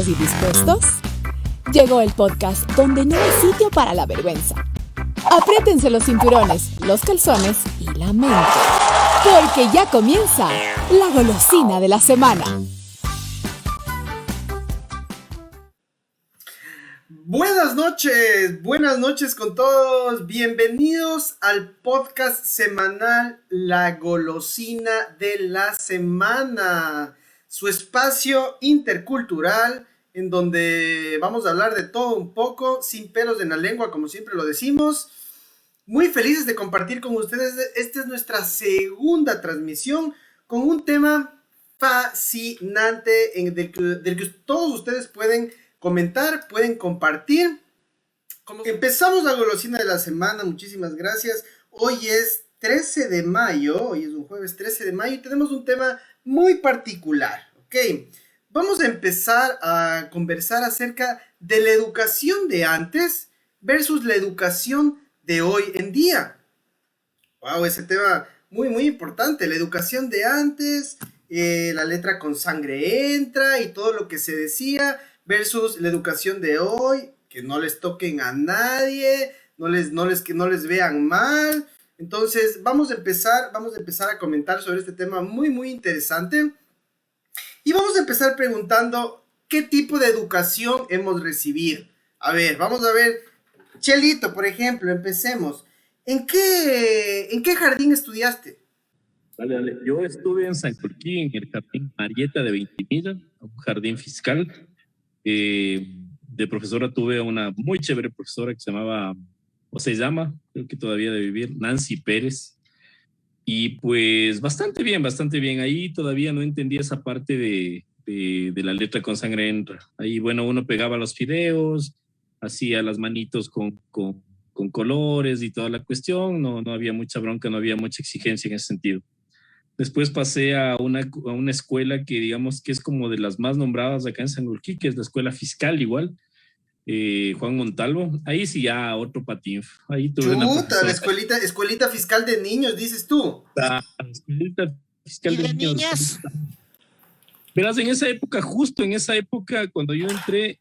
¿Listos y dispuestos? Llegó el podcast donde no hay sitio para la vergüenza. Apriétense los cinturones, los calzones y la mente, porque ya comienza la golosina de la semana. Buenas noches con todos. Bienvenidos al podcast semanal La Golosina de la Semana, su espacio intercultural en donde vamos a hablar de todo un poco, sin pelos en la lengua, como siempre lo decimos. Muy felices de compartir con ustedes. Esta es nuestra segunda transmisión con un tema fascinante del que todos ustedes pueden comentar, pueden compartir. Como que empezamos la golosina de la semana, muchísimas gracias. Hoy es 13 de mayo, hoy es un jueves 13 de mayo y tenemos un tema muy particular, ¿ok? Vamos a empezar a conversar acerca de la educación de antes versus la educación de hoy en día. Wow, ese tema muy importante, la educación de antes, la letra con sangre entra y todo lo que se decía, versus la educación de hoy, que no les toquen a nadie, que no les vean mal. Entonces vamos a empezar a comentar sobre este tema muy interesante. Y vamos a empezar preguntando qué tipo de educación hemos recibido. A ver, vamos a ver. Chelito, por ejemplo, empecemos. ¿En qué jardín estudiaste? Dale. Yo estuve en San Jorquí, en el jardín Marieta de Ventimilla, un jardín fiscal. De profesora tuve una muy chévere profesora que se llamaba, o se llama, creo que todavía debe vivir, Nancy Pérez. Y pues bastante bien. Ahí todavía no entendía esa parte de la letra con sangre entra. Ahí, bueno, uno pegaba los fideos, hacía las manitos con colores y toda la cuestión. No había mucha bronca, no había mucha exigencia en ese sentido. Después pasé a una escuela que digamos que es como de las más nombradas acá en San Urquí, que es la escuela fiscal igual, Juan Montalvo. Ahí sí ya otro patín. Ahí tuve la escuelita fiscal de niños, dices tú. La escuelita fiscal ¿Y de niñas? Verás, justo en esa época, cuando yo entré,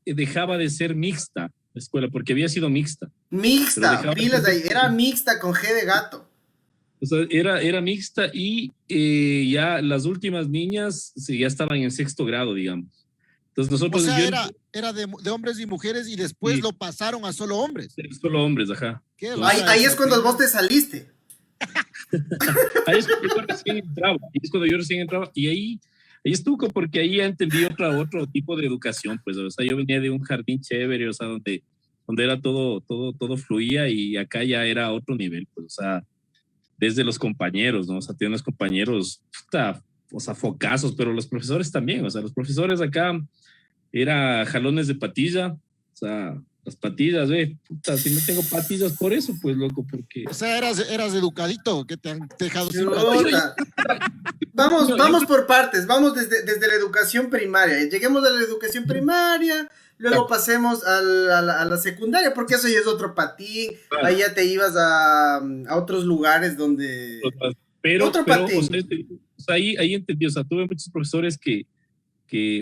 dejaba de ser mixta la escuela, porque había sido mixta. Mixta, pilas de ahí, era mixta con G de gato. O sea, era mixta y ya las últimas niñas ya estaban en sexto grado, digamos. Entonces nosotros... O sea, era de hombres y mujeres y después sí, lo pasaron a solo hombres. Solo hombres, ajá. Ahí es cuando vos te saliste. Ahí es cuando yo recién entraba. Y ahí estuvo, porque ahí ya entendí otro tipo de educación. Pues, o sea, yo venía de un jardín chévere, o sea, donde era todo fluía, y acá ya era otro nivel, pues, o sea, desde los compañeros, ¿no? O sea, tienen los compañeros, o sea, focazos, pero los profesores también, o sea, los profesores acá era jalones de patilla, o sea, las patillas, si no tengo patillas por eso, pues, loco, porque... O sea, eras educadito, que te han dejado sin patillas. Vamos por partes, vamos desde la educación primaria, lleguemos a la educación primaria, luego pasemos a la secundaria, porque eso ya es otro patín, claro. Ahí ya te ibas a otros lugares donde... Otro patín. O sea, ahí entendí, o sea, tuve muchos profesores que,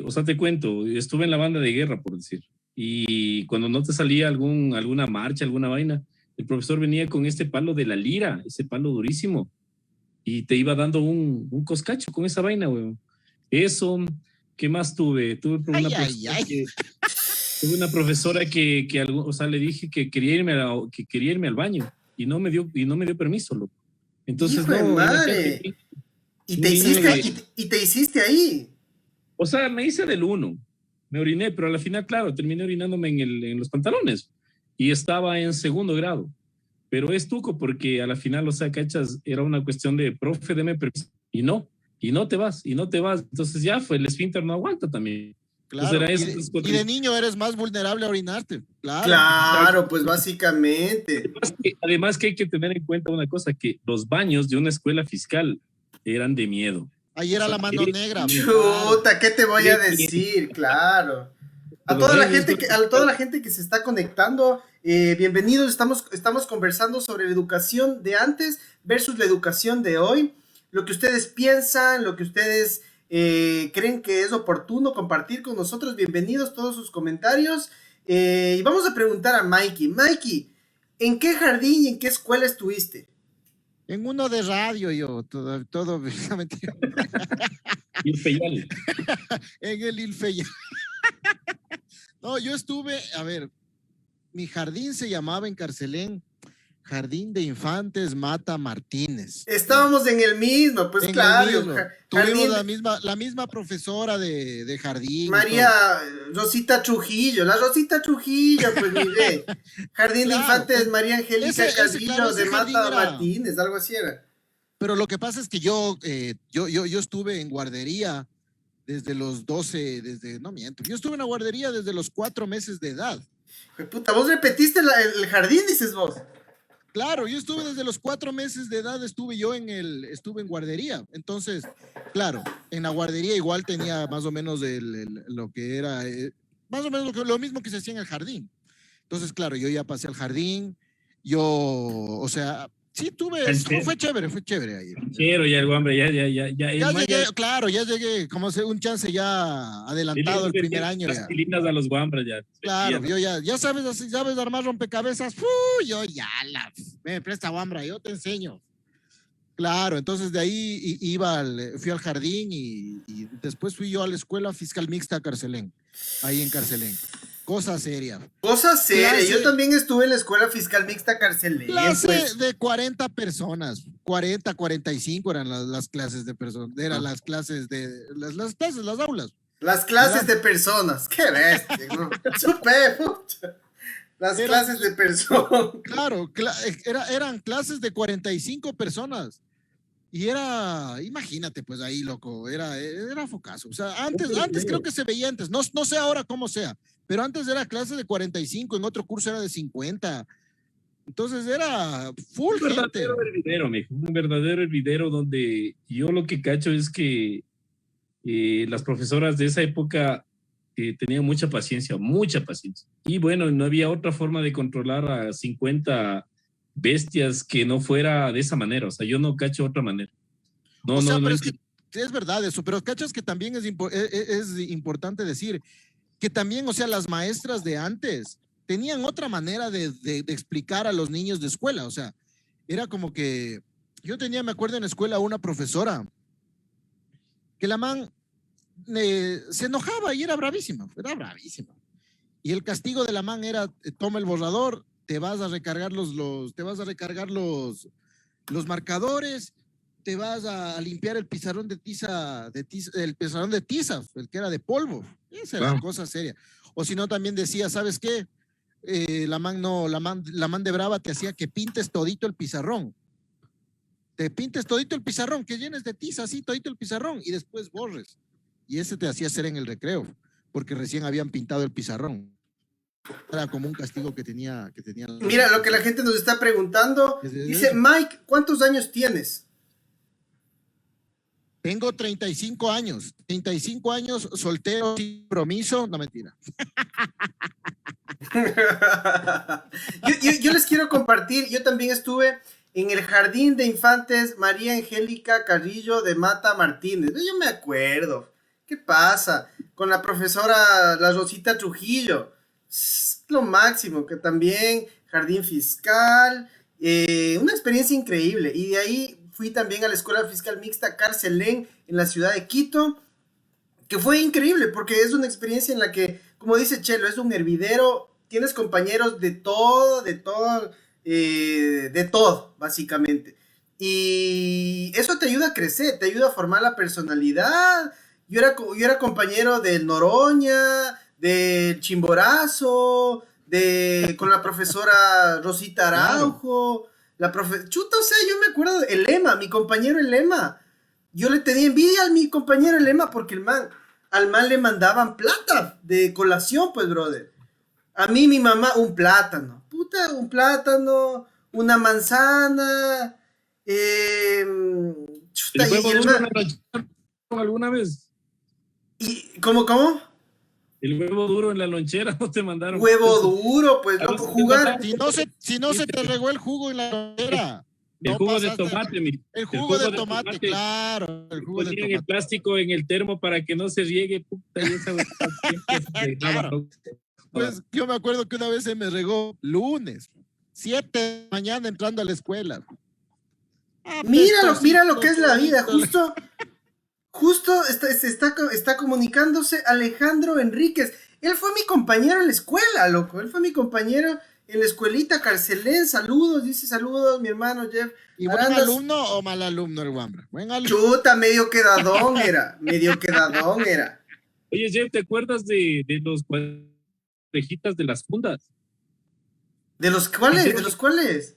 o sea, te cuento, estuve en la banda de guerra, por decir, y cuando no te salía alguna marcha, alguna vaina, el profesor venía con este palo de la lira, ese palo durísimo, y te iba dando un coscacho con esa vaina, weón. Eso, ¿qué más tuve? Tuve una profesora que o sea, le dije que quería irme al baño y no me dio permiso, loco. Entonces, ¡hijo de madre! ¿Y te hiciste ahí? O sea, me hice del 1, me oriné, pero al final, claro, terminé orinándome en los pantalones y estaba en segundo grado. Pero es tuco porque a la final, o sea, cachas, era una cuestión de, profe, deme permiso, y no te vas. Entonces ya el esfínter no aguanta también. Claro, y de niño eres más vulnerable a orinarte. Claro, pues básicamente. Además que hay que tener en cuenta una cosa, que los baños de una escuela fiscal eran de miedo. Ahí era la mano negra. Chuta, ¿qué te voy a decir? Claro. A toda la gente que se está conectando, bienvenidos. Estamos conversando sobre la educación de antes versus la educación de hoy. Lo que ustedes piensan, lo que ustedes creen que es oportuno compartir con nosotros. Bienvenidos todos sus comentarios. Y vamos a preguntar a Mikey. Mikey, ¿en qué jardín y en qué escuela estuviste? En uno de radio yo, todo mentira. Ilfeyal. En el Ilfeyal. No, yo estuve, a ver, mi jardín se llamaba en Carcelén Jardín de Infantes Mata Martínez. Estábamos en el mismo, pues En claro. el mismo. Tuvimos la misma profesora de jardín. María Rosita Trujillo, la Rosita Trujillo, pues mire. Jardín de Claro, Infantes María Angélica Castillo claro, de ese jardín Mata era- Martínez, algo así era. Pero lo que pasa es que yo estuve en guardería desde los 12, no miento, yo estuve en la guardería desde los 4 meses de edad. Puta, vos repetiste el jardín, dices vos. Claro, yo estuve desde los 4 meses de edad, estuve en guardería. Entonces, claro, en la guardería igual tenía más o menos lo que era, más o menos lo mismo que se hacía en el jardín. Entonces, claro, yo ya pasé al jardín, o sea, sí fue chévere ahí. Quiero ya el hombre, ya. Ya llegué, claro, ya llegué, como un chance ya adelantado el primer año. Las Ya. pilinas a los guambras ya. Claro, yo ya sabes armar rompecabezas, yo ya me presta guambra, yo te enseño. Claro, entonces de ahí fui al jardín y después fui yo a la escuela fiscal mixta Carcelén, ahí en Carcelén. Cosa seria. Cosa seria, Clase- yo también estuve en la escuela fiscal mixta Carcelén. Clase Pues. de 40 personas, 40, 45 eran las clases de personas, eran las clases las aulas. Las clases de personas, qué bestia, ¿no? Supe, pucha. Las clases de personas. Claro, eran clases de 45 personas. Y imagínate, pues ahí, loco, era focazo. O sea, antes creo que se veía antes, no sé ahora cómo sea, pero antes era clase de 45, en otro curso era de 50. Entonces era full Un gente. verdadero hervidero, mijo. Un verdadero hervidero donde yo lo que cacho es que las profesoras de esa época tenían mucha paciencia. Y bueno, no había otra forma de controlar a 50 bestias que no fuera de esa manera. O sea, yo no cacho otra manera. Pero es que es verdad eso, pero cachas que también es importante decir que también, o sea, las maestras de antes tenían otra manera de explicar a los niños de escuela. O sea, era como que me acuerdo en la escuela una profesora que la man se enojaba y era bravísima. Y el castigo de la man era, toma el borrador, te vas a recargar los marcadores, te vas a limpiar el pizarrón de tiza, el pizarrón de tiza, el que era de polvo. Esa era la cosa seria. O si no, también decía, ¿sabes qué? La man de brava te hacía que pintes todito el pizarrón. Que llenes de tiza así, todito el pizarrón, y después borres. Y ese te hacía hacer en el recreo, porque recién habían pintado el pizarrón. Era como un castigo que tenía. Mira, lo que la gente nos está preguntando. Dice, Mike, ¿cuántos años tienes? Tengo 35 años. 35 años, soltero, sin compromiso. No, mentira. yo les quiero compartir, yo también estuve en el Jardín de Infantes María Angélica Carrillo de Mata Martínez. Yo me acuerdo. ¿Qué pasa? Con la profesora, la Rosita Trujillo. Es lo máximo, que también Jardín Fiscal. Una experiencia increíble. Y de ahí fui también a la Escuela Fiscal Mixta Carcelén en la ciudad de Quito, que fue increíble porque es una experiencia en la que, como dice Chelo, es un hervidero, tienes compañeros de todo, básicamente. Y eso te ayuda a crecer, te ayuda a formar la personalidad. Yo era compañero del Noroña, del Chimborazo, con la profesora Rosita Araujo, chuta, o sea, yo me acuerdo el Lema, mi compañero el Lema. Yo le tenía envidia a mi compañero el Lema porque al man le mandaban plata de colación, pues, brother. A mí, mi mamá, un plátano, una manzana, chuta, ¿El huevo duro en la lonchera alguna vez? ¿Cómo? El huevo duro en la lonchera no te mandaron. Huevo duro, pues, no, jugar. Si no se te regó el jugo en la lonchera. El No jugo de pasaste. tomate, El jugo de tomate, claro. El jugo de ponían el tomate. plástico en el termo para que no se riegue, puta, y esa huevada siempre se regaba, Claro. ¿no? Pues yo me acuerdo que una vez se me regó lunes, 7 de la mañana entrando a la escuela. Mira lo que es la vida. Justo está comunicándose Alejandro Enríquez. Él fue mi compañero en la escuela, loco. Él fue mi compañero en la escuelita Carcelén. Saludos, dice saludos, mi hermano Jeff. ¿Y buen Arandas. alumno o mal alumno el Wambra? Buen alumno. Chuta, medio quedadón era. Oye, Jeff, ¿te acuerdas de los cuadrejitas de las fundas? ¿De los cuales?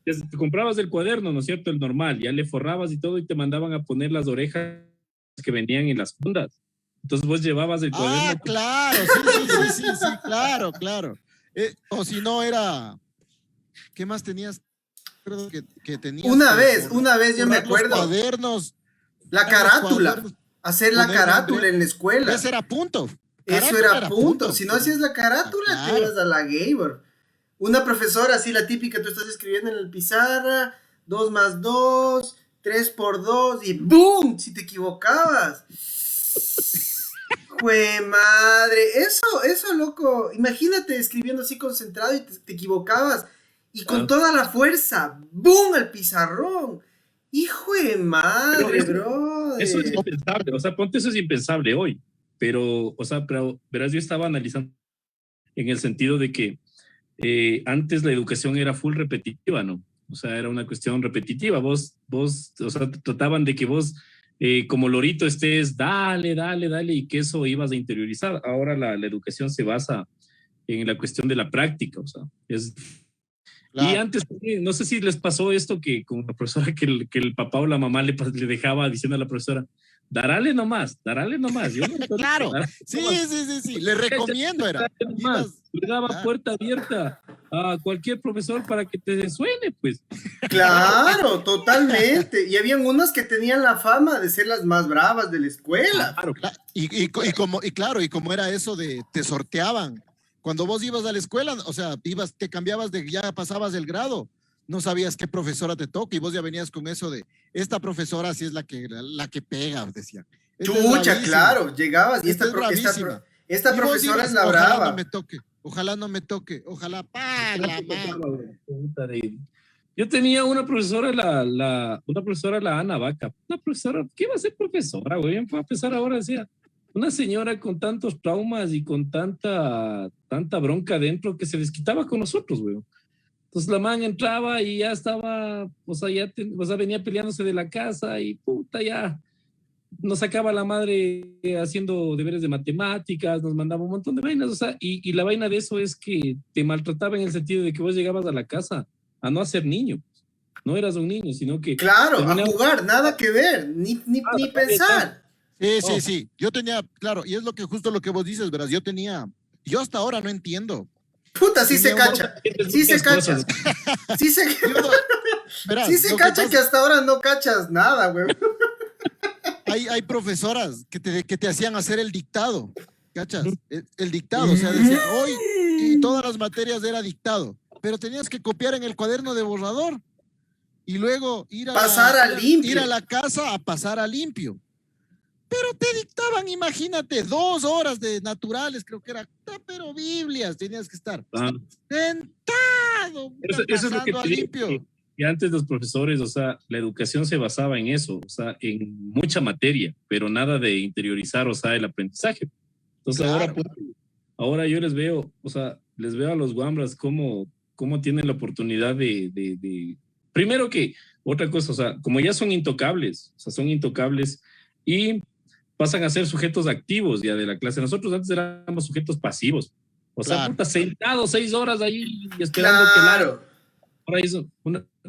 Te comprabas el cuaderno, ¿no es cierto? El normal, ya le forrabas y todo y te mandaban a poner las orejas que venían en las fundas. Entonces vos llevabas el cuaderno. Ah, claro, sí, claro. O si no era, ¿qué más tenías? Recuerdo que tenías Una vez yo me forrar los acuerdo. cuadernos. La carátula. Hacer la ponerle carátula en la escuela. Ese era punto. Eso Carátula era punto. Si no hacías la carátula, Claro. te ibas a la Gabor. Una profesora, así la típica, tú estás escribiendo en el pizarra, 2 más 2, 3 por 2, y ¡boom! Si te equivocabas. ¡Jue madre! Eso, loco. Imagínate escribiendo así concentrado y te equivocabas. Y con toda la fuerza, ¡boom! Al pizarrón. ¡Hijo de madre, bro! Eso es impensable, o sea, ponte, eso es impensable hoy. Pero, o sea, pero verás, yo estaba analizando en el sentido de que antes la educación era full repetitiva, ¿no? O sea, era una cuestión repetitiva. Vos, o sea, trataban de que vos, como lorito, estés, dale, y que eso ibas a interiorizar. Ahora la educación se basa en la cuestión de la práctica, o sea, es... Claro. Y antes, no sé si les pasó esto que con la profesora que el papá o la mamá le dejaba diciendo a la profesora, darale nomás. Yo no, Claro, darale sí, nomás. le recomiendo era. Le daba puerta abierta a cualquier profesor para que te suene, pues. Claro, totalmente. Y habían unas que tenían la fama de ser las más bravas de la escuela. Claro, Y como era eso de te sorteaban. Cuando vos ibas a la escuela, o sea, te cambiabas ya pasabas el grado, no sabías qué profesora te toca y vos ya venías con eso de esta profesora sí es la que pega, decían. Chucha, claro, llegabas y esta Y vos profesora ibas, es la ojalá brava. ojalá no me toque, ojalá la madre. yo tenía una profesora, una profesora, la Ana Vaca, una profesora, ¿qué iba a ser profesora, güey? A pesar ahora, decía, una señora con tantos traumas y con tanta bronca dentro que se desquitaba con nosotros, güey. Entonces la man entraba y ya estaba, o sea, venía peleándose de la casa y puta, ya nos sacaba la madre haciendo deberes de matemáticas, nos mandaba un montón de vainas, o sea, y la vaina de eso es que te maltrataba en el sentido de que vos llegabas a la casa a no ser niño, no eras un niño, sino que... Claro, a jugar, nada que ver, ni pensar. Sí. Yo tenía, claro, y es justo lo que vos dices, verás, yo hasta ahora no entiendo. Puta, sí se cacha. Sí se cacha. Sí se cacha que hasta ahora no cachas nada, güey. Hay profesoras que te hacían hacer el dictado, ¿cachas? El dictado, o sea, decía, hoy y todas las materias era dictado, pero tenías que copiar en el cuaderno de borrador y luego ir a la casa a pasar a limpio. Pero te dictaban, imagínate, 2 horas de naturales, creo que era, pero Biblias, tenías que estar sentado, eso es lo que te limpio. digo, que antes los profesores, o sea, la educación se basaba en eso, o sea, en mucha materia, pero nada de interiorizar, o sea, el aprendizaje. Entonces Claro. ahora yo les veo a los guambras cómo tienen la oportunidad de... Primero que, otra cosa, o sea, como ya son intocables y pasan a ser sujetos activos ya de la clase. Nosotros antes éramos sujetos pasivos. O sea, Claro. puta, sentados 6 horas ahí esperando Claro. Ahora eso,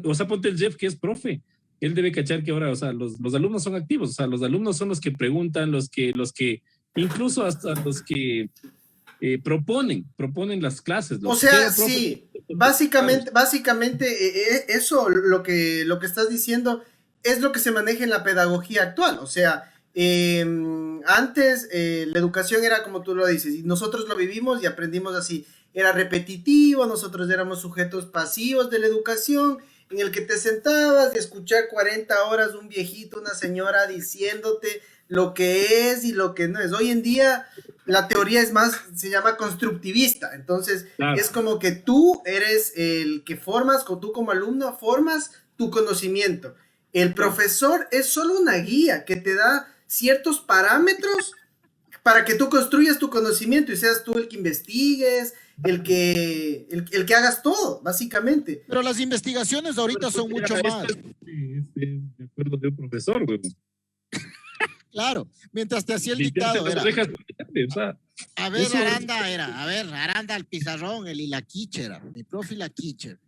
o sea, ponte el Jeff que es profe. Él debe cachar que ahora, o sea, los alumnos son activos. O sea, los alumnos son los que preguntan, los que incluso hasta los que proponen las clases. O sea, sí, básicamente eso, lo que estás diciendo es lo que se maneja en la pedagogía actual. O sea, antes la educación era como tú lo dices, y nosotros lo vivimos y aprendimos así. Era repetitivo, nosotros éramos sujetos pasivos de la educación, en el que te sentabas y escuchar 40 horas un viejito, una señora diciéndote lo que es y lo que no es. Hoy en día la teoría es más, se llama constructivista, entonces Claro. es como que tú eres el que formas, tú como alumno formas tu conocimiento. El profesor es solo una guía que te da ciertos parámetros para que tú construyas tu conocimiento y seas tú el que investigues, el que hagas todo, básicamente. Pero las investigaciones ahorita son mucho más. Me acuerdo de un profesor, güey. Claro, mientras te hacía el Literalmente dictado, no era, dejas estudiar, o sea, a ver, eso- Aranda era, a ver, Aranda al pizarrón, el Ilaquiche mi profe Ilaquiche.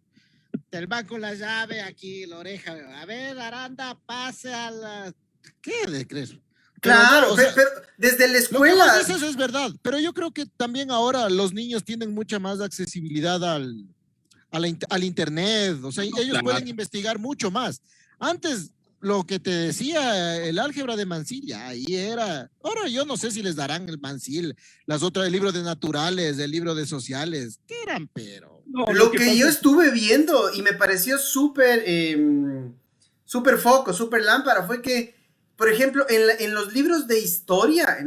Del banco la llave, aquí la oreja, a ver, Aranda, pase a la... ¿Qué de crees? Claro, o sea, pero desde la lo que escuela. vos dices es verdad, pero yo creo que también ahora los niños tienen mucha más accesibilidad al internet, o sea, ellos claro. pueden investigar mucho más. Antes, lo que te decía el álgebra de Mansil, ahí era. Ahora yo no sé si les darán el Mansil, las otras, el libro de naturales, el libro de sociales, ¿qué eran? Pero no, Lo que yo pasa- estuve viendo y me pareció súper súper foco, súper lámpara, fue que, por ejemplo, en los libros de historia,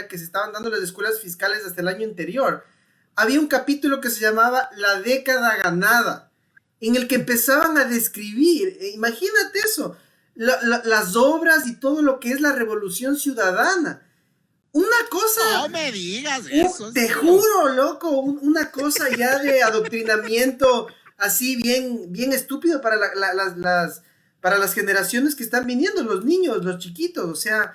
que se estaban dando en las escuelas fiscales hasta el año anterior, había un capítulo que se llamaba La década ganada, en el que empezaban a describir, imagínate eso, las obras y todo lo que es la revolución ciudadana. Una cosa... no me digas eso. Te juro, loco, una cosa ya de adoctrinamiento así bien, bien estúpido para para las generaciones que están viniendo, los niños, los chiquitos. O sea,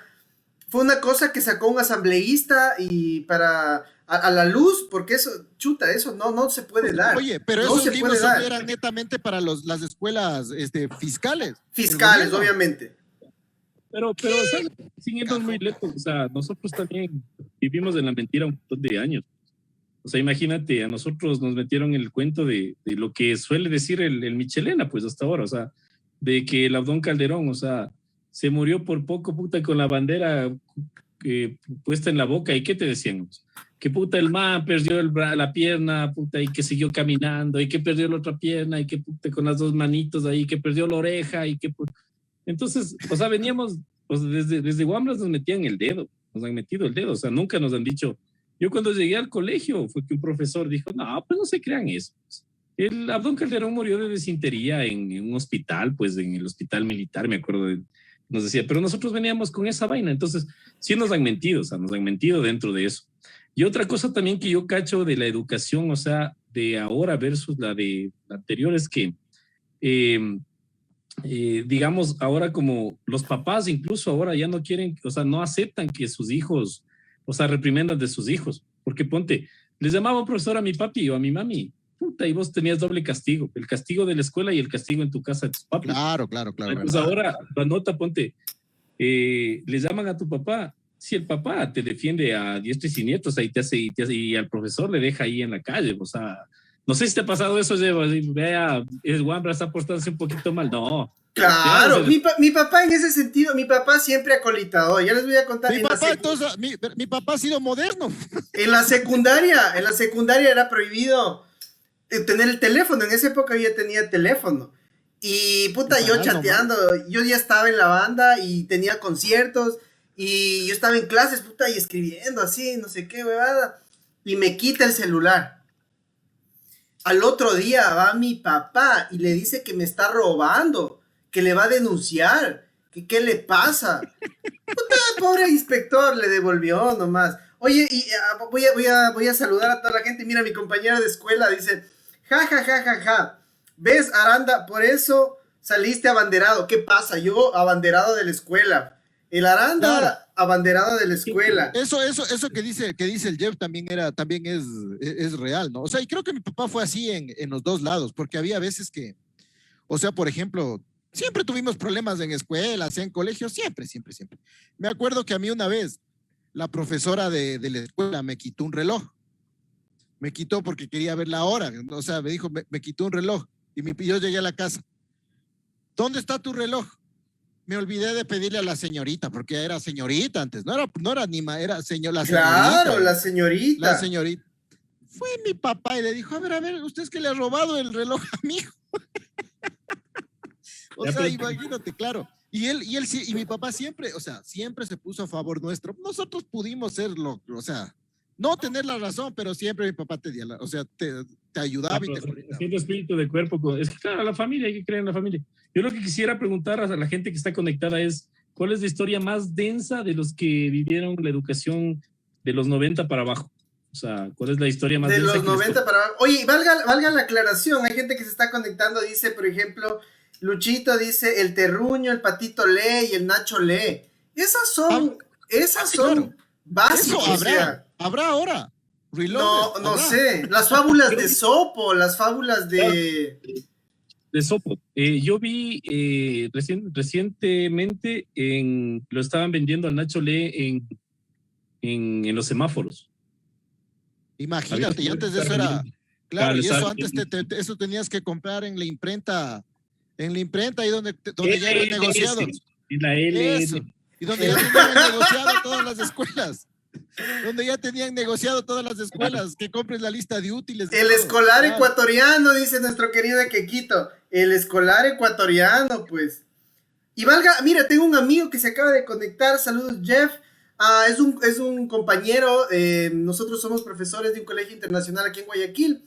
fue una cosa que sacó un asambleísta y a la luz, porque eso, chuta, eso no se puede dar. Oye, pero no esos se libros puede dar. eran netamente para las escuelas fiscales. Fiscales, El gobierno. obviamente. Pero ¿sabes? Sin irnos muy lejos, o sea, nosotros también vivimos en la mentira un montón de años. O sea, imagínate, a nosotros nos metieron el cuento de lo que suele decir el Michelena, pues hasta ahora, o sea, de que el Abdón Calderón, o sea, se murió por poco, puta, con la bandera puesta en la boca. ¿Y qué te decían? Que puta, el man perdió la pierna, puta, y que siguió caminando, y que perdió la otra pierna, y que puta, con las dos manitos ahí, que perdió la oreja, y que puta. Entonces, o sea, veníamos, pues desde Guambras nos metían el dedo, nos han metido el dedo, o sea, nunca nos han dicho. Yo cuando llegué al colegio fue que un profesor dijo, no, pues no se crean eso. El Abdón Calderón murió de desintería en un hospital, pues en el hospital militar, me acuerdo, nos decía, pero nosotros veníamos con esa vaina, entonces sí nos han mentido, o sea, nos han mentido dentro de eso. Y otra cosa también que yo cacho de la educación, o sea, de ahora versus la de la anterior, es que digamos, ahora como los papás incluso ahora ya no quieren, o sea, no aceptan que sus hijos, o sea, reprimendan de sus hijos, porque ponte, les llamaba un profesor a mi papi o a mi mami, puta, y vos tenías doble castigo, el castigo de la escuela y el castigo en tu casa de tus papis. Claro. Pues ahora, la nota, ponte, le llaman a tu papá, si el papá te defiende a diestro y siniestro, o sea, y al profesor le deja ahí en la calle, o sea, no sé si te ha pasado eso, vea, es Wambra, está portándose un poquito mal. No. Claro, mi papá en ese sentido, mi papá siempre acolitado. Ya les voy a contar. Mi papá ha sido moderno. En la secundaria era prohibido tener el teléfono. En esa época yo ya tenía teléfono. Y puta, yo chateando, yo ya estaba en la banda y tenía conciertos. Y yo estaba en clases, puta, y escribiendo así, no sé qué, huevada. Y me quita el celular. Al otro día va mi papá y le dice que me está robando, que le va a denunciar, que qué le pasa. Puta, pobre inspector, le devolvió nomás. Oye, y voy a saludar a toda la gente. Mira, mi compañera de escuela dice, ja. ¿Ves, Aranda? Por eso saliste abanderado. ¿Qué pasa? Yo abanderado de la escuela. El Aranda, claro, abanderado de la escuela. Eso que dice el Jeff también es real, ¿no? O sea, y creo que mi papá fue así en los dos lados, porque había veces que, o sea, por ejemplo, siempre tuvimos problemas en escuelas, en colegios, siempre. Me acuerdo que a mí una vez la profesora de la escuela me quitó un reloj. Me quitó porque quería ver la hora. O sea, me dijo, me quitó un reloj. Y yo llegué a la casa. ¿Dónde está tu reloj? Me olvidé de pedirle a la señorita, porque era señorita antes, no era ni era señor, la señorita. Claro, la señorita. La señorita. Fue mi papá y le dijo, a ver, ¿usted es que le ha robado el reloj a mi hijo? O sea, imagínate, claro. Y él sí, y mi papá siempre, o sea, siempre se puso a favor nuestro. Nosotros pudimos serlo, o sea, no tener la razón, pero siempre mi papá te dio o sea, te ayudaba y te brindaba. Siento espíritu de cuerpo. Es que claro, la familia, hay que creer en la familia. Yo lo que quisiera preguntar a la gente que está conectada es, ¿cuál es la historia más densa de los que vivieron la educación de los 90 para abajo? O sea, ¿cuál es la historia más densa? De los 90 para abajo. Oye, valga la aclaración, hay gente que se está conectando, dice, por ejemplo, Luchito dice el terruño, el patito lee y el Nacho lee. Esas son claro. básicas. Eso habrá ahora. No sé. Las fábulas de Sopo, las fábulas de Sopo. Yo vi recientemente lo estaban vendiendo al Nacho Lee en los semáforos. Imagínate, y antes de eso era. Claro, y eso antes eso tenías que comprar en la imprenta. En la imprenta, ahí donde ya eran negociados. En la L. Eso. Y donde ya tenían negociado todas las escuelas. Donde ya tenían negociado todas las escuelas. Que compres la lista de útiles. El escolar ecuatoriano, dice nuestro querido Quequito. El escolar ecuatoriano, pues. Y mira, tengo un amigo que se acaba de conectar. Saludos, Jeff. Es un compañero. Nosotros somos profesores de un colegio internacional aquí en Guayaquil.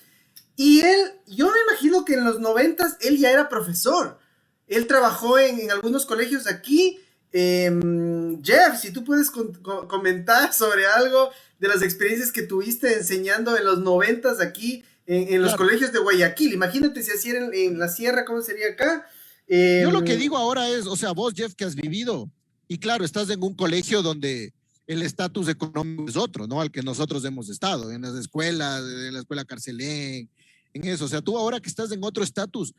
Y yo me imagino que en los 90s él ya era profesor. Él trabajó en algunos colegios aquí. Jeff, si tú puedes comentar sobre algo de las experiencias que tuviste enseñando en los 90s aquí en los colegios de Guayaquil. Imagínate si así era en la sierra, ¿cómo sería acá? Yo lo que digo ahora es, o sea, vos, Jeff, que has vivido, y claro, estás en un colegio donde el estatus económico es otro, ¿no? Al que nosotros hemos estado, en las escuelas, en la escuela Carcelén, en eso. O sea, tú ahora que estás en otro estatus,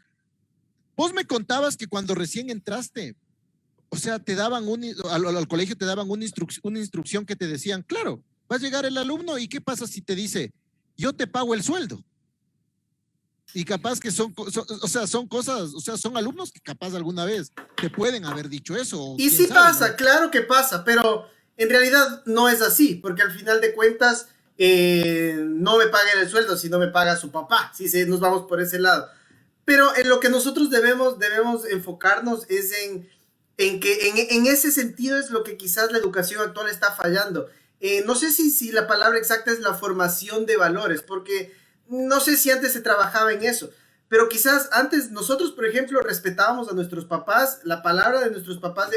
vos me contabas que cuando recién entraste, o sea, te daban al colegio te daban una instrucción que te decían, claro, va a llegar el alumno y ¿qué pasa si te dice, yo te pago el sueldo? Y capaz que son cosas, o sea, son alumnos que capaz alguna vez te pueden haber dicho eso. Y sí pasa, ¿no? Claro que pasa, pero en realidad no es así, porque al final de cuentas no me pagan el sueldo, sino me paga su papá, si nos vamos por ese lado. Pero en lo que nosotros debemos enfocarnos es en que en ese sentido es lo que quizás la educación actual está fallando. No sé si la palabra exacta es la formación de valores, porque no sé si antes se trabajaba en eso, pero quizás antes nosotros, por ejemplo, respetábamos a nuestros papás, la palabra de nuestros papás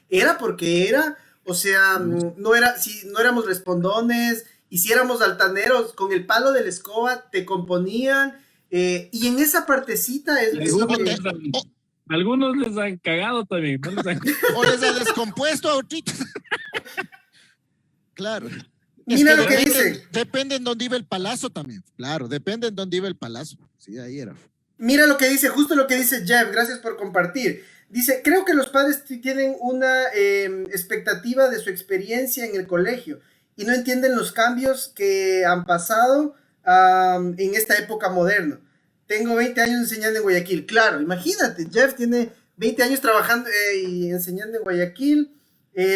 era porque era, o sea, no éramos respondones, y si éramos altaneros, con el palo de la escoba te componían, y en esa partecita es lo que... Algunos les han cagado también. O les ha descompuesto a otros. Claro. Mira lo que dice. Depende en dónde iba el palazo también. Claro, depende en dónde iba el palazo. Sí, ahí era. Mira lo que dice, justo lo que dice Jeff. Gracias por compartir. Dice, creo que los padres tienen una expectativa de su experiencia en el colegio y no entienden los cambios que han pasado en esta época moderna. Tengo 20 años enseñando en Guayaquil. Claro, imagínate, Jeff tiene 20 años trabajando y enseñando en Guayaquil.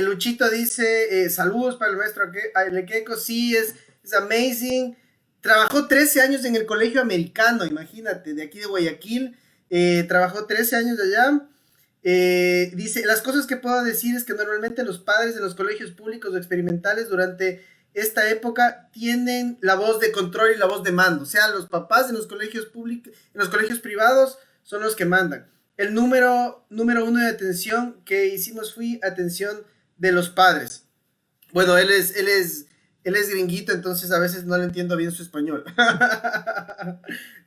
Luchito dice, saludos para el maestro Lequeco. Sí, es amazing. Trabajó 13 años en el colegio americano, imagínate, de aquí de Guayaquil. Trabajó 13 años allá. Dice, las cosas que puedo decir es que normalmente los padres de los colegios públicos o experimentales durante esta época tienen la voz de control y la voz de mando. O sea, los papás en los colegios públicos, en los colegios privados son los que mandan. El número uno de atención que hicimos fue atención de los padres. Bueno, él es gringuito, entonces a veces no le entiendo bien su español.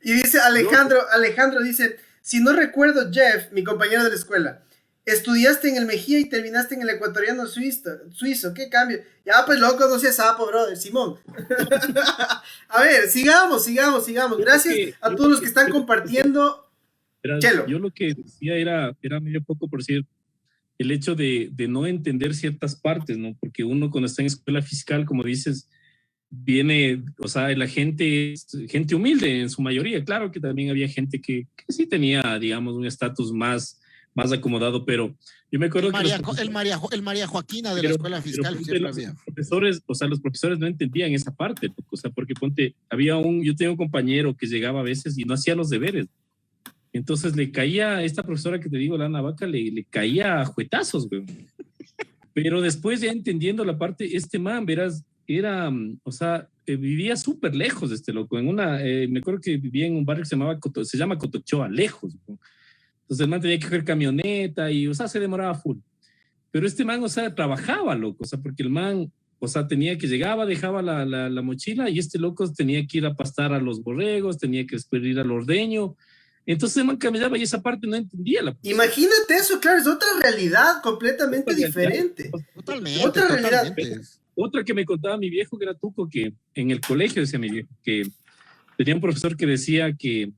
Y dice Alejandro dice, si no recuerdo, Jeff, mi compañero de la escuela, estudiaste en el Mejía y terminaste en el ecuatoriano suizo, ¿qué cambio? Ya, pues loco, no seas sapo, brother, Simón. A ver, sigamos. Gracias a todos los que están compartiendo. Chelo. Yo lo que decía era medio poco por decir el hecho de no entender ciertas partes, ¿no? Porque uno cuando está en escuela fiscal, como dices, viene, o sea, la gente es gente humilde en su mayoría. Claro que también había gente que sí tenía, digamos, un estatus más acomodado, pero yo me acuerdo el María Joaquina de la escuela fiscal siempre había. Los profesores no entendían esa parte, o sea, porque yo tenía un compañero que llegaba a veces y no hacía los deberes. Entonces le caía, esta profesora que te digo, la Vaca, le caía a juetazos, güey. Pero después ya entendiendo la parte, este man, verás, era, o sea, vivía súper lejos de este loco. Me acuerdo que vivía en un barrio que se llama Cotochoa, lejos, ¿no? Entonces el man tenía que coger camioneta y, o sea, se demoraba full. Pero este man, o sea, trabajaba, loco, o sea, porque el man, o sea, llegaba, dejaba la mochila y este loco tenía que ir a pastar a los borregos, tenía que después ir al ordeño. Entonces el man caminaba y esa parte no entendía. Imagínate eso, claro, es otra realidad completamente diferente. Totalmente. Otra realidad. Otra que me contaba mi viejo, que era Tuco, que en el colegio decía mi viejo, que tenía un profesor que decía que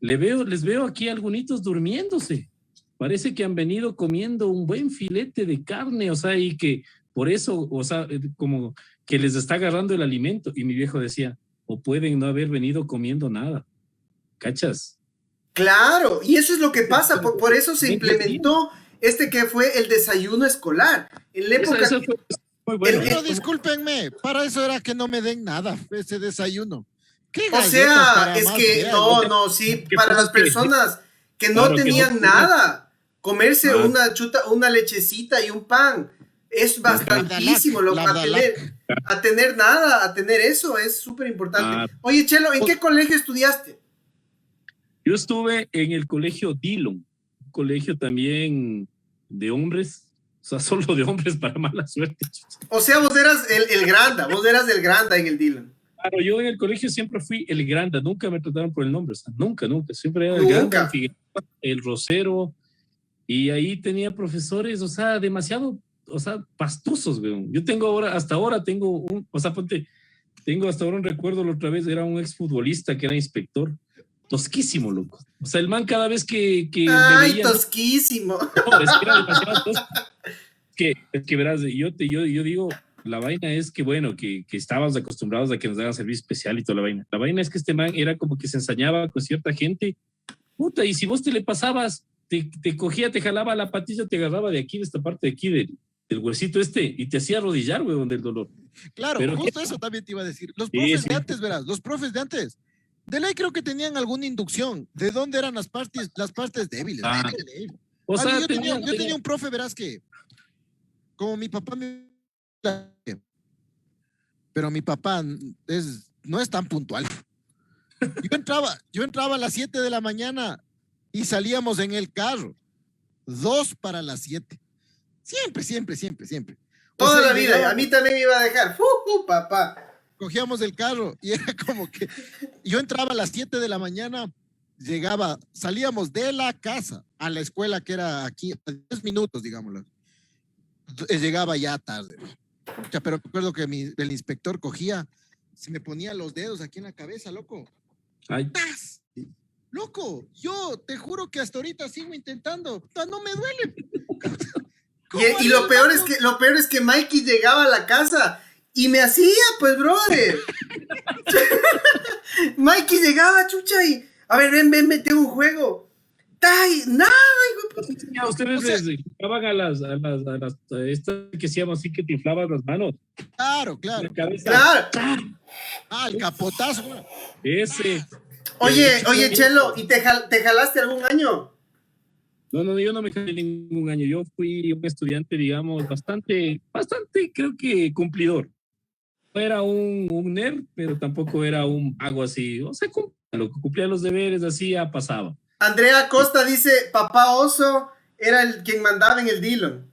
les veo aquí algunitos durmiéndose. Parece que han venido comiendo un buen filete de carne, o sea, y que por eso, o sea, como que les está agarrando el alimento. Y mi viejo decía, o pueden no haber venido comiendo nada. ¿Cachas? Claro, y eso es lo que pasa, por eso se implementó que fue el desayuno escolar. En la época... Eso fue muy bueno. Pero discúlpenme, para eso era que no me den nada, ese desayuno. O sea, es que sí, para las personas que no tenían nada, comerse una lechecita y un pan es bastantísimo. A tener eso es súper importante. Oye, Chelo, ¿en qué colegio estudiaste? Yo estuve en el colegio Dillon, un colegio también de hombres, o sea, solo de hombres para mala suerte. O sea, vos eras el Granda, vos eras el Granda en el Dillon. Claro, yo en el colegio siempre fui el Granda, nunca me trataron por el nombre, o sea, nunca, siempre era el Granda, el Rosero, y ahí tenía profesores, o sea, demasiado, o sea, pastosos, güey. Yo hasta ahora tengo hasta ahora un recuerdo, la otra vez era un exfutbolista que era inspector, tosquísimo, loco. O sea, el man cada vez que ¡ay, veía, tosquísimo! No, es que era demasiado tosco. Es que verás, yo digo, la vaina es que, bueno, que estábamos acostumbrados a que nos hagan servicio especial y toda la vaina. La vaina es que este man era como que se ensañaba con cierta gente, puta, y si vos te le pasabas, te cogía, te jalaba la patilla, te agarraba de aquí, de esta parte de aquí, del huesito y te hacía arrodillar, güey, del dolor. Claro, pero justo eso también te iba a decir. Los profes de antes, verás, de ley creo que tenían alguna inducción. ¿De dónde eran las partes débiles? O sea, yo tenía un profe, verás, que como mi papá pero mi papá no es tan puntual. Yo entraba a las 7 de la mañana y salíamos en el carro. 2 para las 7. Siempre. Toda la vida, a mí también me iba a dejar. Papá. Cogíamos el carro y era como que yo entraba a las 7 de la mañana, salíamos de la casa a la escuela que era aquí, a 10 minutos, digámoslo. Llegaba ya tarde. Pero recuerdo que el inspector se me ponía los dedos aquí en la cabeza, loco. Ay. ¡Tas! Loco, yo te juro que hasta ahorita sigo intentando. No me duele. Y lo peor es que Mikey llegaba a la casa y me hacía, pues, brother. Mikey llegaba, chucha, y a ver, ven, tengo un juego. Nada, hijo. Ustedes les inflaban a las estas que se llaman así, que te inflaban las manos. Claro. Claro. El capotazo. Bueno. Ese. Oye, Chelo, ¿y te jalaste algún año? No, yo no me jalé ningún año. Yo fui un estudiante, digamos, bastante, creo que cumplidor. No era un nerd, pero tampoco era un mago así. O sea, cumplía los deberes, así ya pasaba. Andrea Costa dice, papá Oso era quien mandaba en el Dillon.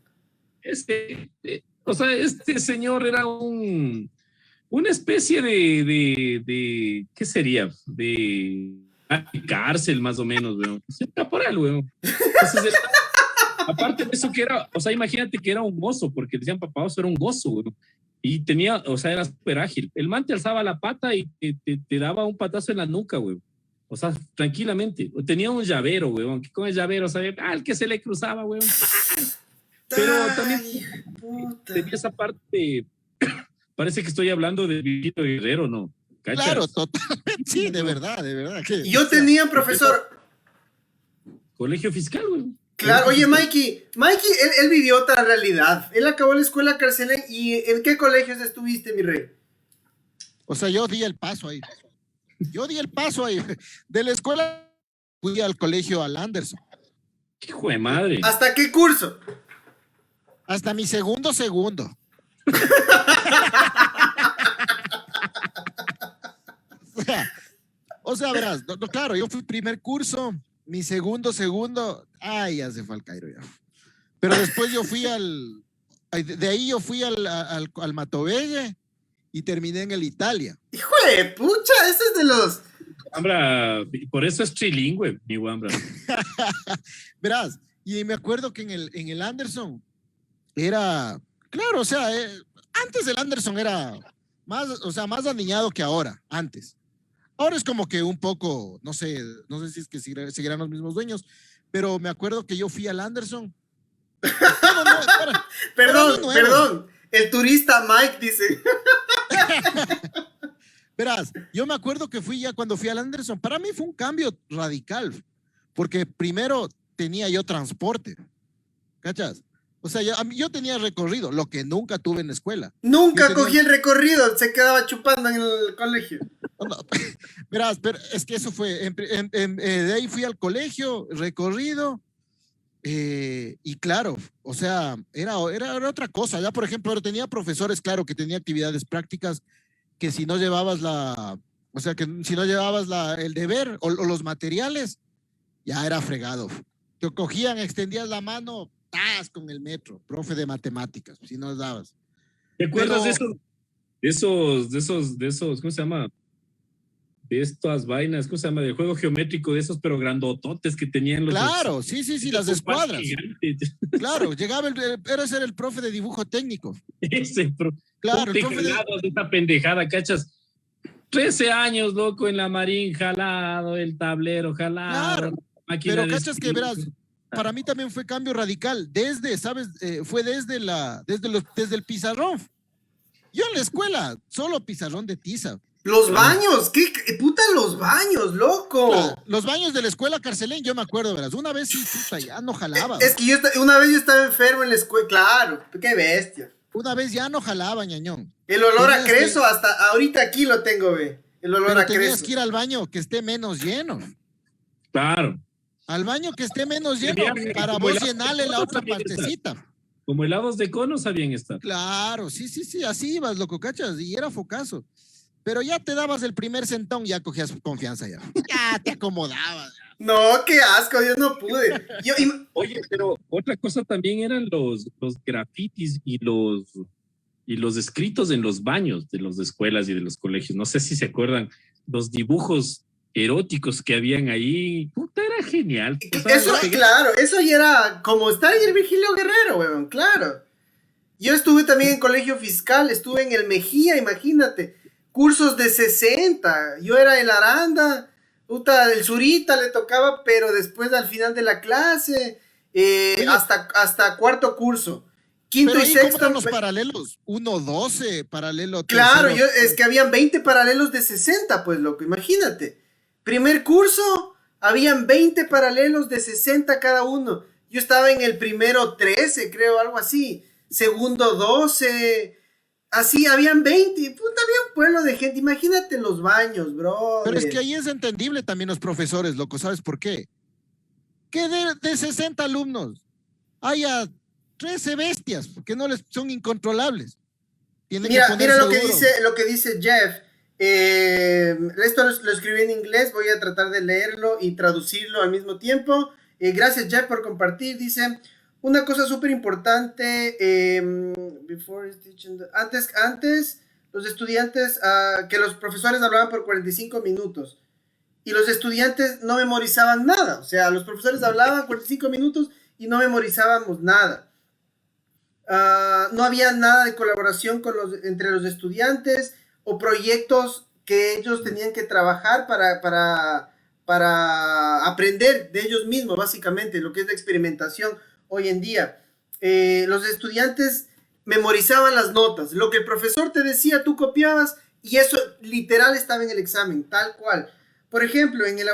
O sea, este señor era una especie de ¿qué sería? De cárcel, más o menos, weón. Temporal, weón. Entonces, aparte de eso que era, o sea, imagínate que era un oso, porque decían papá Oso era un oso, weón. Y tenía, o sea, era súper ágil. El man te alzaba la pata y te daba un patazo en la nuca, weón. O sea, tranquilamente. Tenía un llavero, weón, que con el llavero, ¿sabes? El que se le cruzaba, weón. Pero también tenía esa parte. Parece que estoy hablando de Villito Guerrero, ¿no? ¿Cachas? Claro, totalmente. Sí, de verdad. Yo tenía un profesor. Colegio fiscal, weón. Claro, oye, Mikey, él vivió otra realidad. Él acabó la escuela carcelén. ¿Y en qué colegios estuviste, mi rey? O sea, yo di el paso ahí. De la escuela fui al colegio al Anderson. Hijo de madre. ¿Hasta qué curso? Hasta mi segundo. O sea, verás, claro, yo fui primer curso, mi segundo, ay, ya se fue al Cairo ya. Pero después yo fui de ahí yo fui al Matobelle y terminé en el Italia. Hijo de pucha, ese es de los... Wambra, por eso es trilingüe, mi Wambra. Verás, y me acuerdo que en el Anderson era, claro, o sea, antes el Anderson era más, o sea, más aniñado que ahora, antes. Ahora es como que un poco, no sé si es que seguirán los mismos dueños, pero me acuerdo que yo fui al Anderson. Perdón, el turista Mike dice. Verás, yo me acuerdo que cuando fui al Anderson, para mí fue un cambio radical, porque primero tenía yo transporte, ¿cachas? O sea, yo tenía recorrido, lo que nunca tuve en la escuela. Nunca cogí el recorrido, se quedaba chupando en el colegio. No, verás, pero es que eso fue, de ahí fui al colegio, recorrido, y claro, o sea, era otra cosa. Ya, por ejemplo, tenía profesores, claro, que tenía actividades prácticas, que si no llevabas el deber o los materiales, ya era fregado. Te cogían, extendías la mano, con el metro, profe de matemáticas, si no dabas. ¿Te acuerdas de esos, ¿cómo se llama? De estas vainas, ¿cómo se llama? Del juego geométrico de esos, pero grandototes que tenían los... Claro, sí, las escuadras. Claro, era ser el profe de dibujo técnico. Claro, el profe de esta pendejada, ¿cachas? 13 años, loco, en la Marín, jalado, el tablero, jalado. Claro, pero cachas que verás, para mí también fue cambio radical, fue desde el pizarrón. Yo en la escuela, solo pizarrón de tiza. Los baños, ¿qué puta los baños, loco? Claro, los baños de la escuela Carcelén, yo me acuerdo, verás, una vez sí, puta, ya no jalaba. Es que una vez yo estaba enfermo en la escuela, claro, qué bestia. Una vez ya no jalaba, ñañón. El olor a creso, hasta ahorita aquí lo tengo, ve. El olor a creso. Tenías que ir al baño que esté menos lleno. Claro. Al baño que esté menos lleno, para vos llenarle la otra partecita. Como helados de cono sabían estar. Claro, sí, así ibas, loco, cachas, y era focazo. Pero ya te dabas el primer sentón, ya cogías confianza ya. Ya te acomodabas. Ya. No, qué asco, yo no pude. Oye, pero otra cosa también eran los grafitis y los escritos en los baños de las escuelas y de los colegios. No sé si se acuerdan, los dibujos que habían ahí. Puta, era genial. Claro, eso ya era como estar en el Virgilio Guerrero, weón, claro. Yo estuve también en colegio fiscal, estuve en el Mejía, imagínate. Cursos de 60, yo era el Aranda, el Zurita le tocaba, pero después al final de la clase, hasta cuarto curso. Quinto pero y sexto. ¿Cómo eran los paralelos? 1-12, paralelo. Claro, es que habían 20 paralelos de 60, pues loco, imagínate. Primer curso, habían 20 paralelos de 60 cada uno. Yo estaba en el primero 13, creo, algo así. Segundo 12. Así, habían 20, puta, había un pueblo de gente, imagínate los baños, bro. Pero es que ahí es entendible también los profesores, loco, ¿sabes por qué? Que de 60 alumnos haya 13 bestias, porque son incontrolables. Mira lo que dice Jeff. Esto lo escribí en inglés, voy a tratar de leerlo y traducirlo al mismo tiempo. Gracias, Jeff, por compartir, dice... Una cosa súper importante, antes los estudiantes, que los profesores hablaban por 45 minutos y los estudiantes no memorizaban nada, o sea, los profesores hablaban 45 minutos y no memorizábamos nada. No había nada de colaboración entre los estudiantes o proyectos que ellos tenían que trabajar para aprender de ellos mismos, básicamente, lo que es la experimentación. Hoy en día, los estudiantes memorizaban las notas, lo que el profesor te decía, tú copiabas y eso literal estaba en el examen, tal cual. Por ejemplo, en el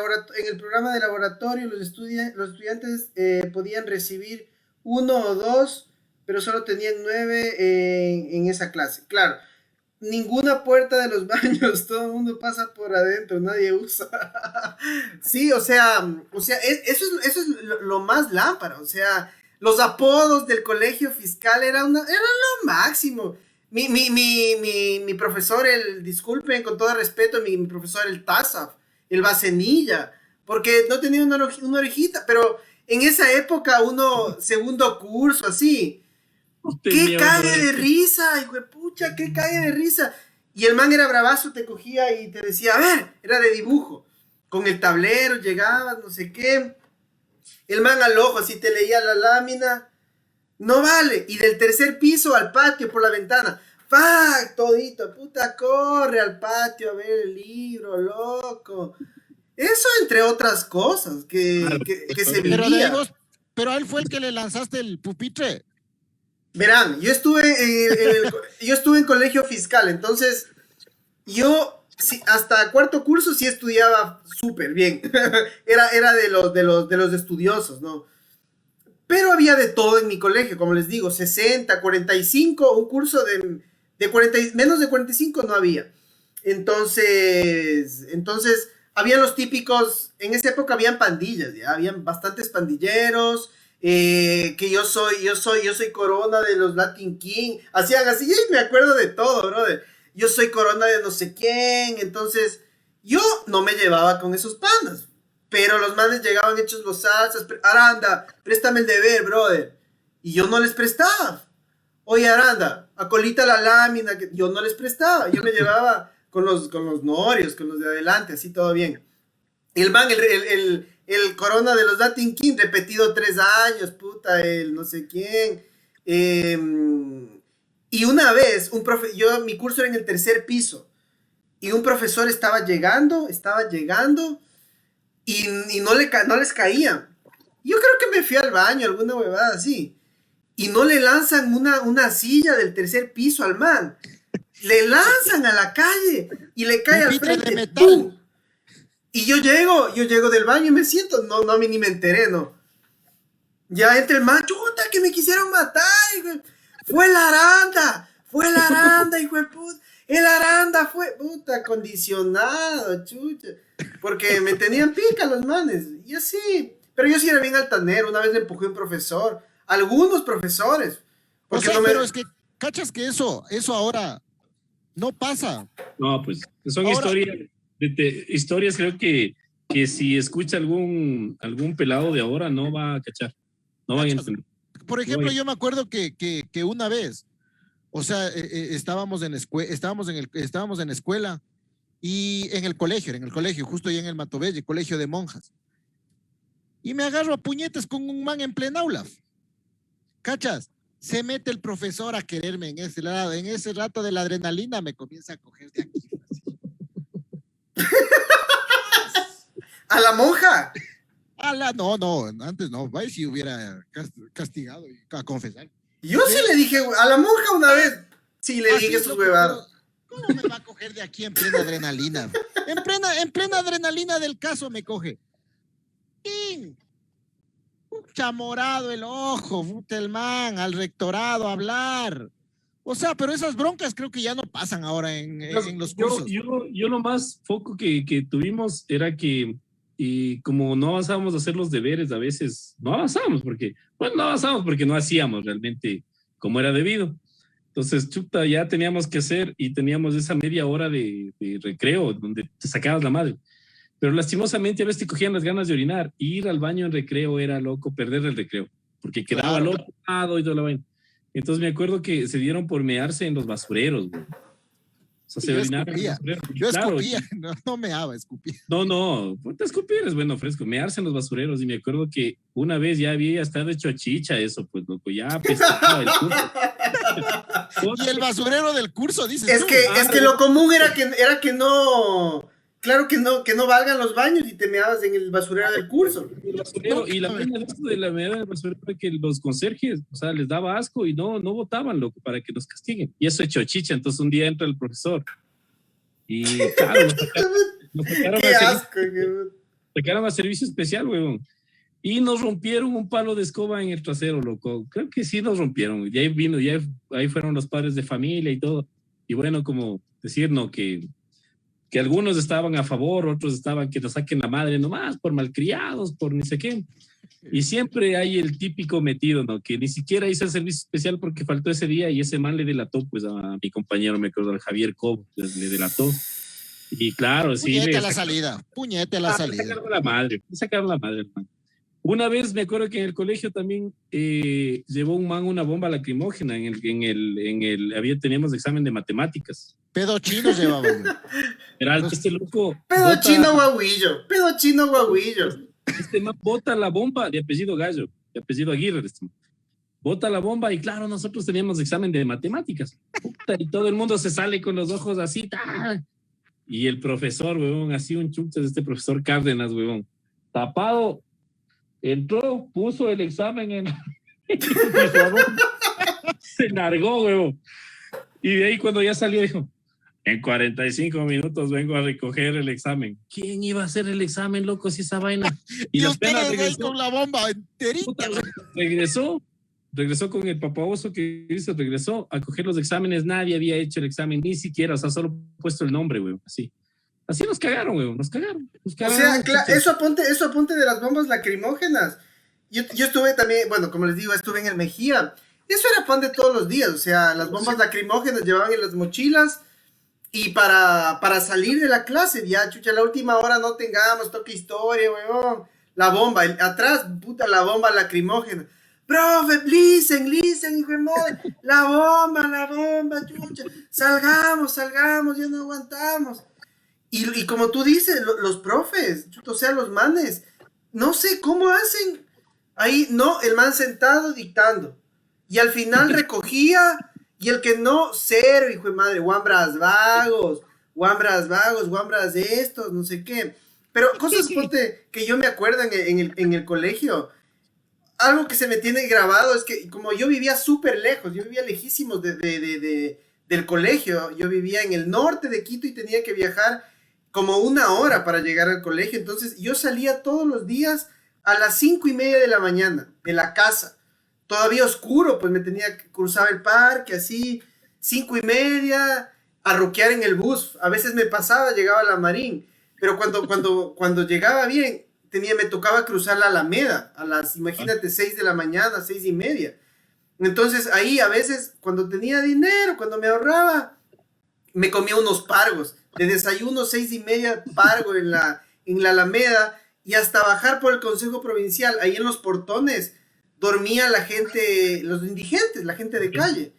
programa de laboratorio los estudiantes podían recibir 1 o 2, pero solo tenían 9 en esa clase. Claro, ninguna puerta de los baños, todo el mundo pasa por adentro, nadie usa. Sí, o sea, eso es lo más lámpara, o sea, los apodos del colegio fiscal eran lo máximo. Mi profesor, disculpen con todo respeto, mi profesor, el Tazaf, el Bacenilla, porque no tenía una orejita, pero en esa época uno, segundo curso, así, qué cague de risa, hijo de pucha, qué cague de risa. Y el man era bravazo, te cogía y te decía, a ver, era de dibujo, con el tablero, llegabas, no sé qué, el man al ojo, así te leía la lámina, no vale, y del tercer piso al patio por la ventana, ¡fuck! Todito, puta, corre al patio a ver el libro, loco. Eso entre otras cosas que se vivía. Pero a él fue el que le lanzaste el pupitre. Verán, yo estuve en colegio fiscal, entonces yo sí, hasta cuarto curso sí estudiaba súper bien. era de los estudiosos, ¿no? Pero había de todo en mi colegio, como les digo, 60, 45, un curso de 40, menos de 45 no había. Entonces habían los típicos, en esa época habían pandillas, ¿ya? Habían bastantes pandilleros, que yo soy corona de los Latin King, hacían así, y me acuerdo de todo, brother. Yo soy corona de no sé quién, entonces yo no me llevaba con esos panas. Pero los manes llegaban hechos los salsas. Aranda, préstame el deber, brother. Y yo no les prestaba. Oye, Aranda, acolita la lámina. Que yo no les prestaba. Yo me llevaba con los norios, con los de adelante, así todo bien. Y el man, el corona de los Latin King, repetido 3 años, puta, el no sé quién. Y una vez, mi curso era en el tercer piso. Y un profesor estaba llegando. Y no les caía. Yo creo que me fui al baño, alguna huevada así. Y no le lanzan una silla del tercer piso al man. Le lanzan a la calle y le cae al frente. De metal. ¡Pum! Y yo llego del baño y me siento. No, ni me enteré, ¿no? Ya entra el man, chuta, que me quisieron matar. Hijo. Fue la Aranda, hijo de puta. El Aranda fue, puta, condicionado, chucha. Porque me tenían pica los manes. Y así. Pero yo sí era bien altanero. Una vez le empujé a un profesor. Algunos profesores. O sea, pero es que, ¿cachas que eso ahora no pasa? No, pues, son historias, creo que si escucha algún pelado de ahora no va a cachar. No va a entender. Por ejemplo, yo me acuerdo que una vez, o sea, estábamos en la escuela y en el colegio, justo ahí en el Matobelle, colegio de monjas. Y me agarro a puñetes con un man en plena aula. ¿Cachas? Se mete el profesor a quererme en ese rato de la adrenalina me comienza a coger de aquí. ¿A la monja? No, antes no, vaya si hubiera castigado y a confesar. Yo sí le dije, a la monja una vez, sí le dije sus huevadas. ¿Cómo me va a coger de aquí en plena adrenalina? En plena adrenalina del caso me coge. ¡Ping! Chamorado el ojo, el man, al rectorado a hablar. O sea, pero esas broncas creo que ya no pasan ahora en los cursos. Yo lo más foco que tuvimos era que y como no avanzábamos a hacer los deberes, a veces no avanzábamos porque no hacíamos realmente como era debido. Entonces, chuta, ya teníamos que hacer y teníamos esa media hora de recreo donde te sacabas la madre. Pero lastimosamente a veces te cogían las ganas de orinar. Ir al baño en recreo era loco, perder el recreo, porque quedaba loco y toda la vaina. Entonces me acuerdo que se dieron por mearse en los basureros, güey. O sea, se orinaron en los basureros. Yo escupía, no meaba, escupía. No, te escupir es bueno, fresco. Mearse en los basureros. Y me acuerdo que una vez ya había estado hecho a chicha eso, pues, loco, ya apestaba el curso. Y el basurero del curso, dices es que lo común era que no... Claro que no valgan los baños y te meabas en el basurero del curso. Y la pena de la meada del basurero era que los conserjes, o sea, les daba asco y no votaban, loco, para que nos castiguen. Y eso hecho chicha. Entonces un día entra el profesor y claro, sacaron a servicio especial, huevón. Y nos rompieron un palo de escoba en el trasero, loco. Creo que sí nos rompieron. Y ahí fueron los padres de familia y todo. Y bueno, como decir, ¿no? Que algunos estaban a favor, otros estaban que nos saquen la madre nomás por malcriados, por ni sé qué. Y siempre hay el típico metido, ¿no? Que ni siquiera hizo el servicio especial porque faltó ese día y ese man le delató, pues, a mi compañero, me acuerdo, al Javier Cobo, le delató. Y claro, sí. Puñete a la salida, puñete a la salida. Le sacaron la madre, hermano. Una vez me acuerdo que en el colegio también llevó un man una bomba lacrimógena teníamos examen de matemáticas. Pedo chino llevaba yo. Era este loco. Pedo chino guaguillo. Este man bota la bomba de apellido Gallo, de apellido Aguirre. Bota la bomba y claro, nosotros teníamos examen de matemáticas. Puta, y todo el mundo se sale con los ojos así. ¡Tá! Y el profesor, huevón, así un chute de este profesor Cárdenas, huevón, tapado, entró, puso el examen en se largó, huevón. Y de ahí cuando ya salió dijo, en 45 minutos vengo a recoger el examen. ¿Quién iba a hacer el examen, loco, si esa vaina? Y la pena regresó con la bomba enterita. Puta, regresó con el papaoso que hizo, regresó a coger los exámenes. Nadie había hecho el examen, ni siquiera, o sea, solo puesto el nombre, güey, así nos cagaron, güey, nos cagaron. O sea, eso apunte de las bombas lacrimógenas. Yo estuve también, bueno, como les digo, estuve en el Mejía. Eso era pan de todos los días, o sea, las bombas lacrimógenas llevaban en las mochilas. Y para salir de la clase, ya, chucha, la última hora no tengamos, toque historia, weón. La bomba, atrás, puta, la bomba lacrimógena. Profe, listen, hijo de madre. La bomba, chucha. Salgamos, ya no aguantamos. Y como tú dices, los profes, chuta, o sea, los manes, no sé cómo hacen. Ahí, no, el man sentado dictando. Y al final recogía... Y el que no, cero, hijo de madre, guambras vagos de estos, no sé qué. Pero cosas, ponte, que yo me acuerdo en el colegio. Algo que se me tiene grabado es que como yo vivía súper lejos, yo vivía lejísimos del colegio. Yo vivía en el norte de Quito y tenía que viajar como 1 hora para llegar al colegio. Entonces yo salía todos los días a las 5:30 de la mañana de la casa. Todavía oscuro, pues me tenía que cruzar el parque, así, 5:30, a ruquear en el bus. A veces me pasaba, llegaba a la Marín, pero cuando llegaba bien, me tocaba cruzar la Alameda, a las, imagínate, 6 de la mañana, 6:30. Entonces ahí a veces, cuando tenía dinero, cuando me ahorraba, me comía unos pargos, de desayuno 6:30, pargo en la Alameda, y hasta bajar por el Consejo Provincial, ahí en los portones, dormía la gente, los indigentes, la gente de calle.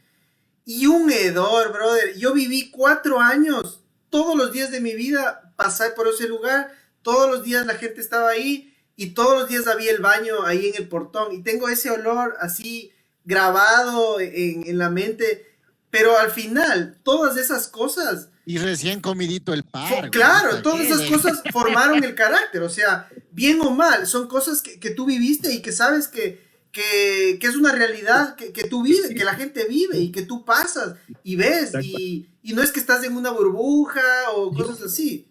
Y un hedor, brother. Yo viví 4 años, todos los días de mi vida pasé por ese lugar, todos los días la gente estaba ahí y todos los días había el baño ahí en el portón. Y tengo ese olor así grabado en la mente. Pero al final, todas esas cosas... Y recién comidito el par. Claro, todas esas cosas formaron el carácter. O sea, bien o mal, son cosas que tú viviste y que sabes que es una realidad que tú vives, que la gente vive y que tú pasas y ves, y no es que estás en una burbuja o cosas así.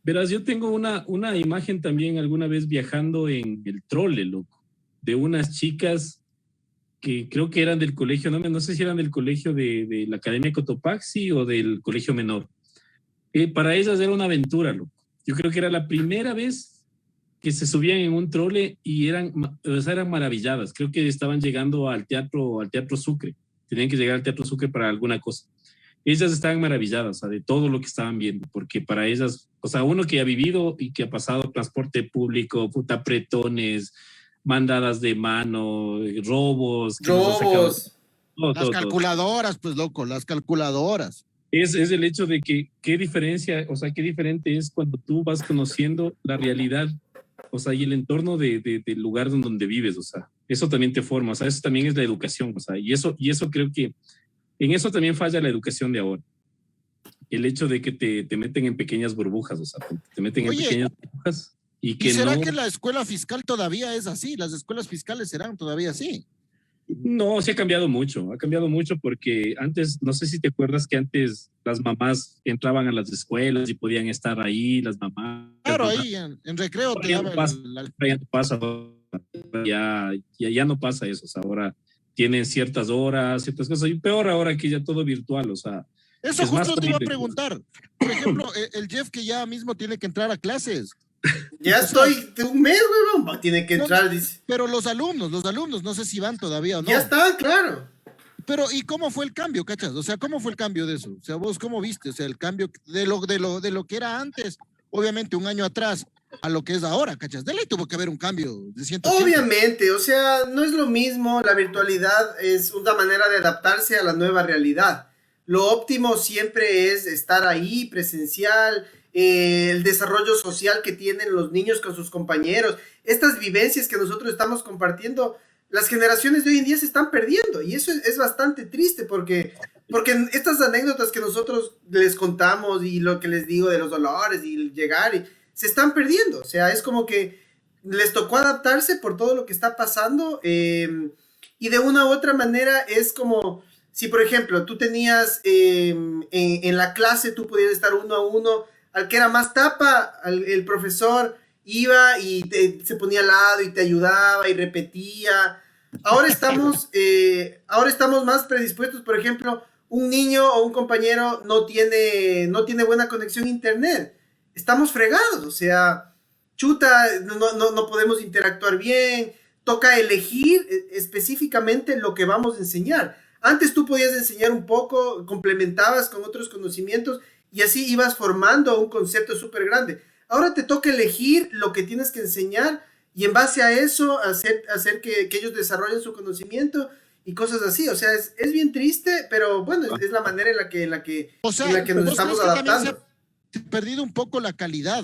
Verás, yo tengo una imagen también alguna vez viajando en el trole, loco, de unas chicas que creo que eran del colegio, no sé si eran del colegio de la Academia Cotopaxi o del colegio menor. Para ellas era una aventura, loco. Yo creo que era la primera vez que se subían en un trole y eran maravilladas. Creo que estaban llegando al teatro Sucre. Tenían que llegar al Teatro Sucre para alguna cosa. Ellas estaban maravilladas, o sea, de todo lo que estaban viendo, porque para ellas, o sea, uno que ha vivido y que ha pasado transporte público, puta, apretones, mandadas de mano, robos. Las calculadoras, pues, loco, las calculadoras. Es el hecho de que qué diferente es cuando tú vas conociendo la realidad, o sea, y el entorno del lugar donde vives, o sea, eso también te forma, o sea, eso también es la educación, o sea, y eso creo que en eso también falla la educación de ahora. El hecho de que te meten en pequeñas burbujas, o sea, te meten en pequeñas burbujas y que ¿será que la escuela fiscal todavía es así? ¿Las escuelas fiscales serán todavía así? No, sí ha cambiado mucho porque antes, no sé si te acuerdas que antes las mamás entraban a las escuelas y podían estar ahí, las mamás. Claro, ahí en recreo te daban ya no pasa eso, o sea, ahora tienen ciertas horas, ciertas cosas, y peor ahora que ya todo virtual, o sea, Eso Es más justo te iba a fácil. preguntar. Por ejemplo, el Jeff que ya mismo tiene que entrar a clases. Ya estoy de un mes, weón. Tiene que No, entrar, dice. pero los alumnos, no sé si van todavía o no. Ya está, claro. Pero, ¿y cómo fue el cambio, cachas? O sea, ¿cómo fue el cambio de eso? O sea, vos, ¿cómo viste? O sea, el cambio de lo que era antes, obviamente un año atrás, a lo que es ahora, cachas. De ley tuvo que haber un cambio de 180. Obviamente, o sea, no es lo mismo. La virtualidad es una manera de adaptarse a la nueva realidad. Lo óptimo siempre es estar ahí, presencial, el desarrollo social que tienen los niños con sus compañeros, estas vivencias que nosotros estamos compartiendo, las generaciones de hoy en día se están perdiendo y eso es bastante triste porque estas anécdotas que nosotros les contamos y lo que les digo de los dolores y el llegar, se están perdiendo. O sea, es como que les tocó adaptarse por todo lo que está pasando y de una u otra manera es como si, por ejemplo, tú tenías en la clase, tú podías estar uno a uno, al que era más tapa, el profesor iba y se ponía al lado y te ayudaba y repetía. Ahora estamos más predispuestos, por ejemplo, un niño o un compañero no tiene buena conexión a internet. Estamos fregados, o sea, chuta, no podemos interactuar bien, toca elegir específicamente lo que vamos a enseñar. Antes tú podías enseñar un poco, complementabas con otros conocimientos y así ibas formando un concepto súper grande. Ahora te toca elegir lo que tienes que enseñar y en base a eso hacer que ellos desarrollen su conocimiento y cosas así. O sea, es bien triste, pero bueno, es la manera en la que O sea, nos ¿vos estamos crees que también adaptando. se ha perdido un poco la calidad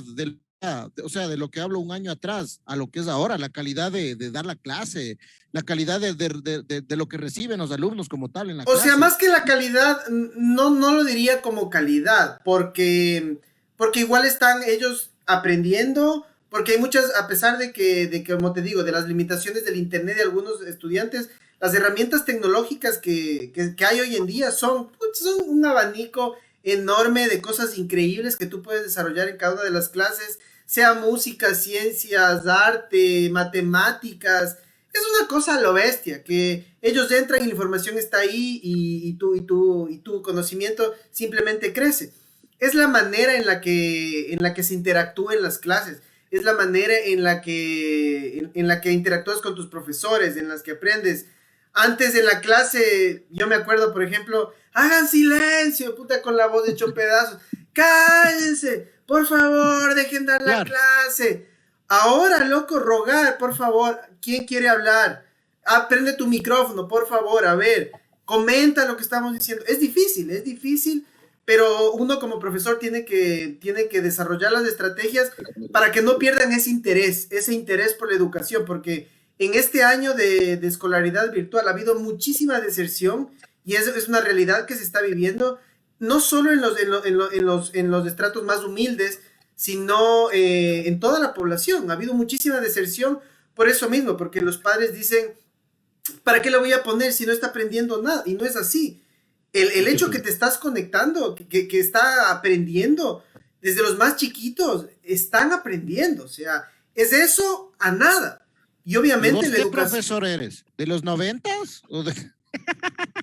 o sea, de lo que hablo un año atrás a lo que es ahora, la calidad de dar la clase, la calidad de lo que reciben los alumnos como tal en la O clase? sea, más que la calidad, no lo diría como calidad, porque igual están ellos aprendiendo, porque hay muchas, a pesar de que, como te digo, de las limitaciones del internet de algunos estudiantes, las herramientas tecnológicas que hay hoy en día son un abanico enorme de cosas increíbles que tú puedes desarrollar en cada una de las clases, sea música, ciencias, arte, matemáticas. Es una cosa a lo bestia, que ellos entran y la información está ahí y tu conocimiento simplemente crece. Es la manera en la que se interactúa en las clases, es la manera en la que interactúas con tus profesores, en las que aprendes. Antes en la clase, yo me acuerdo, por ejemplo, hagan silencio, puta, con la voz hecho pedazos. Cállense, por favor, dejen dar la Claro. clase. Ahora, loco, rogar, por favor, ¿quién quiere hablar? Prende tu micrófono, por favor, a ver, comenta lo que estamos diciendo. Es difícil, pero uno como profesor tiene que desarrollar las estrategias para que no pierdan ese interés por la educación, porque en este año de escolaridad virtual ha habido muchísima deserción y es una realidad que se está viviendo, no solo en los estratos más humildes, sino en toda la población. Ha habido muchísima deserción por eso mismo, porque los padres dicen, ¿para qué le voy a poner si no está aprendiendo nada? Y no es así. El hecho que te estás conectando, que está aprendiendo, desde los más chiquitos, están aprendiendo. O sea, es eso a nada. Y ¿Y obviamente vos la qué educación... profesor eres? ¿De los 90s?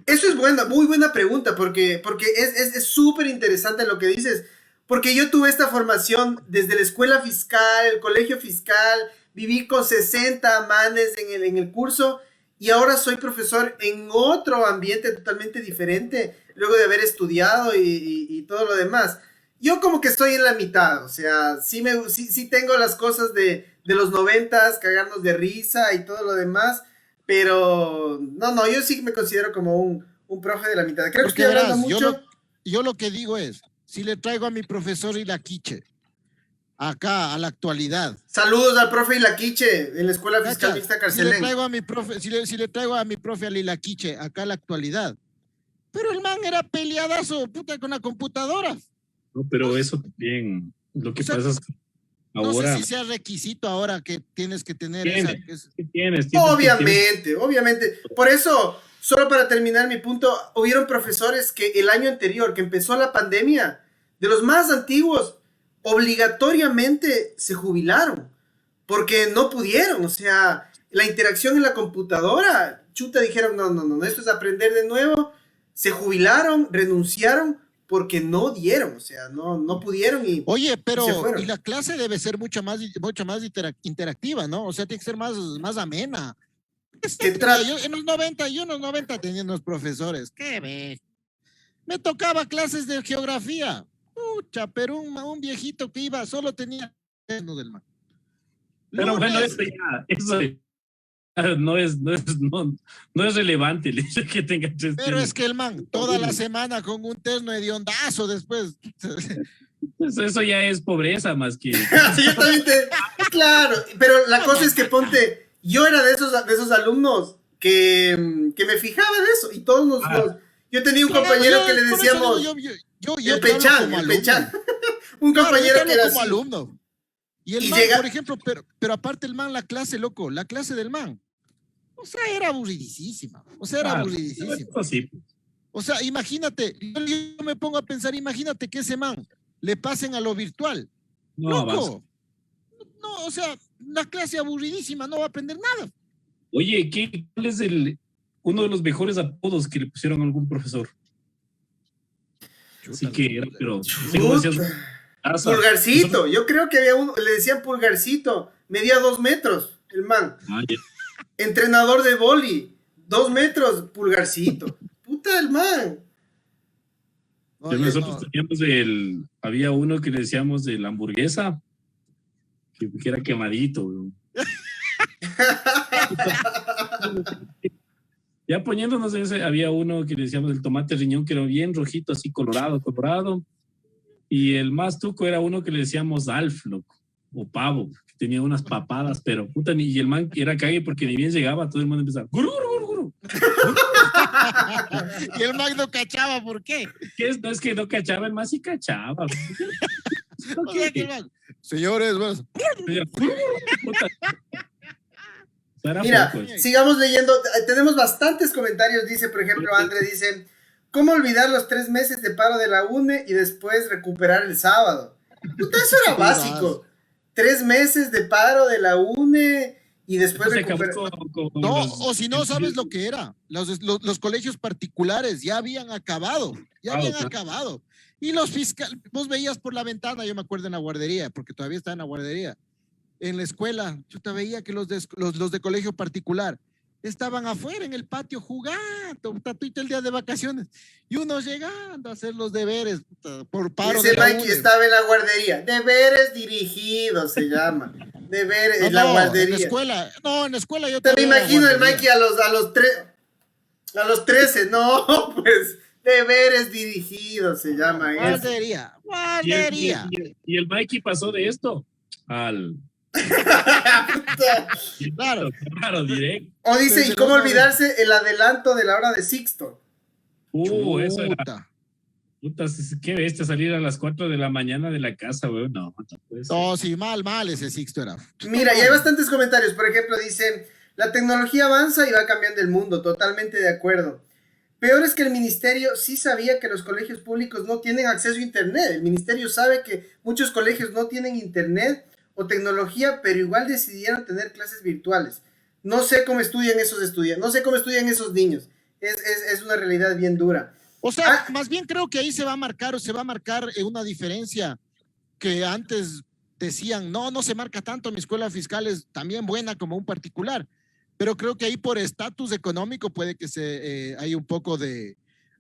Eso es muy buena pregunta, porque es súper interesante lo que dices, porque yo tuve esta formación desde la escuela fiscal, el colegio fiscal, viví con 60 manes en el curso y ahora soy profesor en otro ambiente totalmente diferente, luego de haber estudiado y todo lo demás. Yo como que estoy en la mitad, o sea, sí tengo las cosas de los 90s, cagarnos de risa y todo lo demás. Pero, no, yo sí me considero como un profe de la mitad. Creo que Porque estoy hablando verás, mucho. yo lo que digo es, si le traigo a mi profesor Ilaquiche, acá a la actualidad, Saludos al profe Ilaquiche en la Escuela Fiscal ¿cachas? Mixta Si le Carcelén. traigo a mi profe, si le traigo a mi profe al Ilaquiche, acá a la actualidad, pero el man era peleadazo, puta, con la computadora. No, pero eso también, lo que O sea, pasa es que No ahora sé si sea requisito ahora que tienes que tener tienes, esa... tienes. Obviamente. Por eso, solo para terminar mi punto, hubieron profesores que el año anterior, que empezó la pandemia, de los más antiguos, obligatoriamente se jubilaron. Porque no pudieron, o sea, la interacción en la computadora, chuta, dijeron, no, esto es aprender de nuevo, se jubilaron, renunciaron, porque no dieron, o sea, no pudieron y Oye, pero se fueron. y la clase debe ser mucho más interactiva, ¿no? O sea, tiene que ser más amena. Yo en los 90 tenía unos profesores, qué ves. Me tocaba clases de geografía. Pucha, pero un viejito que iba, solo tenía del mar. Pero bueno, eso no es relevante el hecho de que tenga 3 Pero ternos. es que el man, toda la semana con un terno hediondazo después. Eso ya es pobreza más que... Sí, yo también claro, pero la cosa es que ponte, yo era de esos alumnos que me fijaba de eso y todos yo tenía un compañero que le decíamos el Pechán. Un compañero que era como así. alumno. Y el man, por ejemplo, pero aparte el man, la clase del man, o sea, era aburridísima. Sí. O sea, imagínate, yo me pongo a pensar, imagínate que ese man le pasen a lo virtual. No, ¡Loco! No, o sea, la clase aburridísima, no va a aprender nada. Oye, ¿cuál es uno de los mejores apodos que le pusieron a algún profesor? Así que, pero... Pulgarcito, yo creo que había uno, le decían Pulgarcito, medía 2 metros, el man. Entrenador de vóley, 2 metros, Pulgarcito. Puta el man. Nosotros teníamos había uno que le decíamos de la hamburguesa, que era quemadito. Ya poniéndonos ese, había uno que le decíamos el tomate riñón, que era bien rojito, así colorado. Y el más tuco era uno que le decíamos Alf, loco, o pavo, que tenía unas papadas, pero puta, y el man era cague porque ni bien llegaba, todo el mundo empezaba, guru, guru, guru. Y el man no cachaba, ¿por qué? No es que no cachaba, el man sí cachaba. Señores, bueno. Mira, sigamos leyendo, tenemos bastantes comentarios, dice, por ejemplo, André dice... ¿Cómo olvidar los 3 meses de paro de la UNE y después recuperar el sábado? Puta, eso era básico. 3 meses de paro de la UNE y después recuperar. No, o si no, ¿sabes lo que era? Los colegios particulares ya habían acabado. Y los fiscales, vos veías por la ventana, yo me acuerdo en la guardería, porque todavía estaba en la guardería. En la escuela, yo te veía que los de colegio particular estaban afuera en el patio jugando, tatuito el día de vacaciones, y uno llegando a hacer los deberes por paro. Ese Mikey estaba en la guardería, deberes dirigidos se llama, deberes en la guardería. En la escuela yo te me imagino el Mikey a los 13, no, pues deberes dirigidos se llama. Guardería. Y el Mikey pasó de esto al... claro, directo. O dice, ¿y cómo olvidarse el adelanto de la hora de Sixto? Eso era. Puta, qué bestia salir a las 4 de la mañana de la casa, güey. No puede ser. No, sí, mal ese Sixto era. Mira, y hay bastantes comentarios. Por ejemplo, dice, la tecnología avanza y va cambiando el mundo. Totalmente de acuerdo. Peor es que el ministerio sí sabía que los colegios públicos no tienen acceso a internet. El ministerio sabe que muchos colegios no tienen internet o tecnología, pero igual decidieron tener clases virtuales. No sé cómo estudian esos estudiantes, no sé cómo estudian esos niños. Es una realidad bien dura. O sea, más bien creo que ahí se va a marcar una diferencia que antes decían, no se marca tanto, mi escuela fiscal es también buena como un particular, pero creo que ahí por estatus económico puede que hay un poco de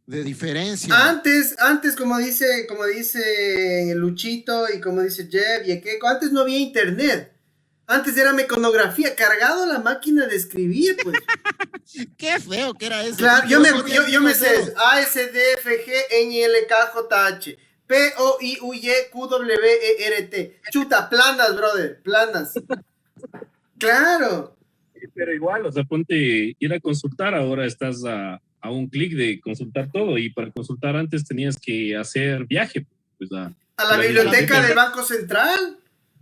diferencia. Antes, como dice Luchito y como dice Jeff y Ekeko, antes no había internet. Antes era mecanografía, cargado a la máquina de escribir, pues. Qué feo que era eso. Claro, yo me sé eso. A, S, D, F, G, N, L, K, J, H. P, O, I, U, Y, Q, W, E, R, T. Chuta, planas, brother, planas. Claro. Pero igual, o sea, ponte ir a consultar, ahora estás a un clic de consultar todo, y para consultar antes tenías que hacer viaje, pues a la biblioteca del Banco Central.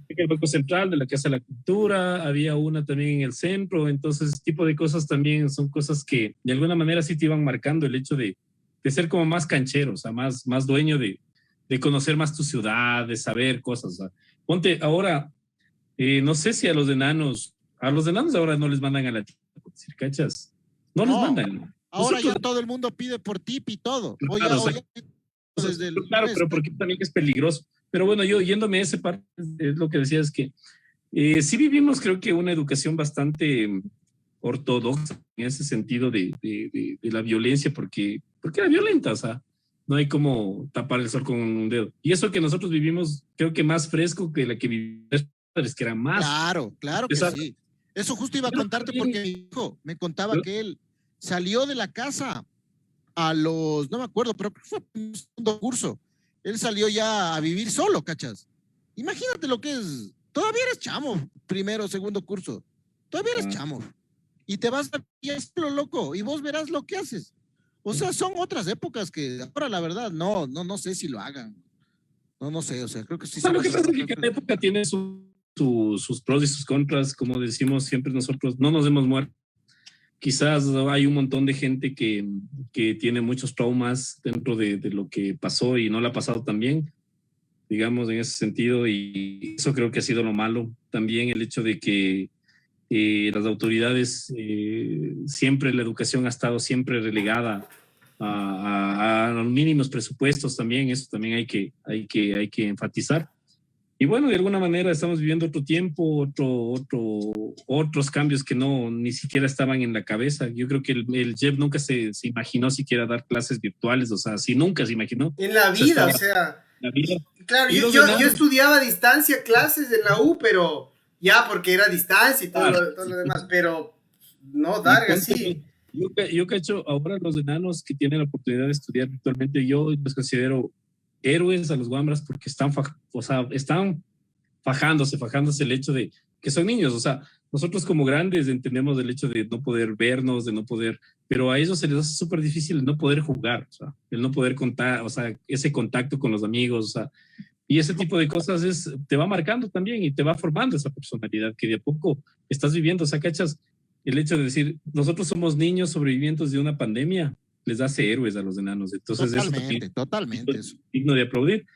El Banco Central, de la Casa de la Cultura, había una también en el centro. Entonces ese tipo de cosas también son cosas que de alguna manera sí te iban marcando el hecho de ser como más canchero, o sea, más dueño de conocer más tu ciudad, de saber cosas. O sea, ponte ahora, no sé si a los enanos ahora no les mandan a la tienda, por decir, ¿cachas? No les mandan. Ahora ya todo el mundo pide por tip y todo. Claro, desde el claro, pero porque también es peligroso. Pero bueno, yo yéndome a ese parte, es lo que decía, es que sí vivimos, creo que una educación bastante ortodoxa en ese sentido de la violencia, porque era violenta, o sea, no hay como tapar el sol con un dedo. Y eso que nosotros vivimos, creo que más fresco que la que vivimos, que era más. Claro que sí. Eso justo iba a contarte porque mi hijo me contaba que él salió de la casa a los, no me acuerdo, pero fue un segundo curso. Él salió ya a vivir solo, ¿cachas? Imagínate lo que es. Todavía eres chamo, primero, segundo curso. Todavía eres chamo. Y te vas a vivir solo, loco, y vos verás lo que haces. O sea, son otras épocas que ahora la verdad no sé si lo hagan. No sé, o sea, creo que sí. Lo que pasa es que cada época tiene sus pros y sus contras, como decimos siempre nosotros, no nos hemos muerto. Quizás hay un montón de gente que tiene muchos traumas dentro de lo que pasó y no le ha pasado tan bien, digamos, en ese sentido, y eso creo que ha sido lo malo. También el hecho de que las autoridades, siempre la educación ha estado siempre relegada a los mínimos presupuestos también, eso también hay que enfatizar. Y bueno, de alguna manera estamos viviendo otro tiempo, otros cambios que ni siquiera estaban en la cabeza. Yo creo que el Jeff nunca se imaginó siquiera dar clases virtuales, o sea, nunca se imaginó. En la vida, o sea. La vida. Claro, yo estudiaba a distancia clases en la U, pero ya porque era a distancia y todo lo demás, pero no, dar así. Yo cacho, ahora los enanos que tienen la oportunidad de estudiar virtualmente, yo los considero héroes a los guambras porque están fajándose el hecho de que son niños. O sea, nosotros como grandes entendemos el hecho de no poder vernos, de no poder, pero a ellos se les hace súper difícil el no poder jugar, o sea, el no poder contar, o sea, ese contacto con los amigos, o sea, y ese tipo de cosas te va marcando también y te va formando esa personalidad que de a poco estás viviendo. O sea, cachas, el hecho de decir, nosotros somos niños sobrevivientes de una pandemia, les hace héroes a los enanos. Entonces, totalmente. Es digno de aplaudir.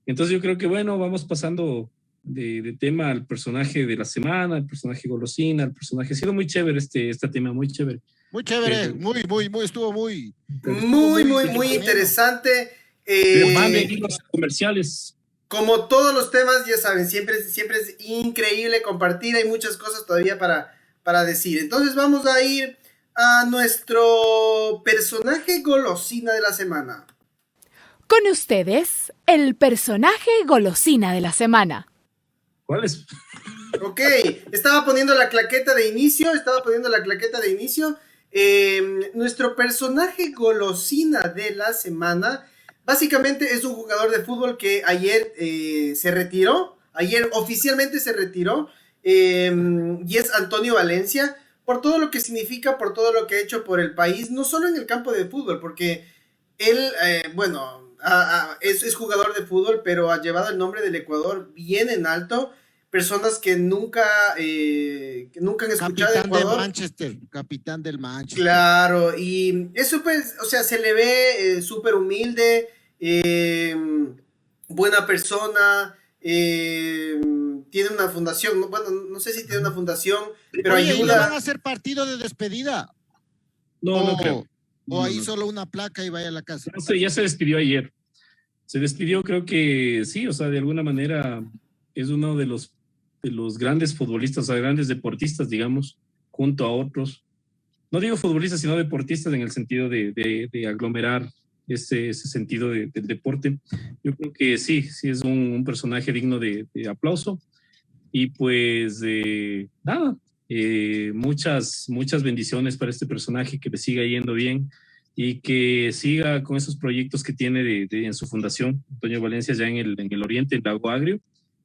Entonces, yo creo que, bueno, vamos pasando de tema al personaje de la semana, al personaje golosina, al personaje. Ha sido muy chévere este tema, muy chévere. Muy chévere, estuvo muy interesante. Los comerciales. Como todos los temas, ya saben, siempre es increíble compartir. Hay muchas cosas todavía para decir. Entonces, vamos a ir a nuestro personaje golosina de la semana. Con ustedes, el personaje golosina de la semana. ¿Cuál es? Ok, estaba poniendo la claqueta de inicio. Nuestro personaje golosina de la semana básicamente es un jugador de fútbol que ayer se retiró. Ayer oficialmente se retiró. Y es Antonio Valencia. Por todo lo que significa, por todo lo que ha hecho por el país, no solo en el campo de fútbol, porque él, es jugador de fútbol, pero ha llevado el nombre del Ecuador bien en alto. Personas que nunca han escuchado de Ecuador. Capitán del Manchester. Claro, y eso pues, o sea, se le ve súper humilde, buena persona, tiene una fundación, bueno, no sé si tiene una fundación, pero ayuda. ¿Y le van a hacer partido de despedida? No creo. O ahí solo una placa y vaya a la casa. Ya se despidió ayer. Se despidió, creo que sí, o sea, de alguna manera es uno de los grandes futbolistas, o sea, grandes deportistas, digamos, junto a otros. No digo futbolistas, sino deportistas en el sentido de aglomerar ese sentido del deporte. Yo creo que sí es un personaje digno de aplauso. Y pues nada, muchas bendiciones para este personaje, que le siga yendo bien y que siga con esos proyectos que tiene en su fundación, Antonio Valencia, ya en el Oriente, en Lago Agrio.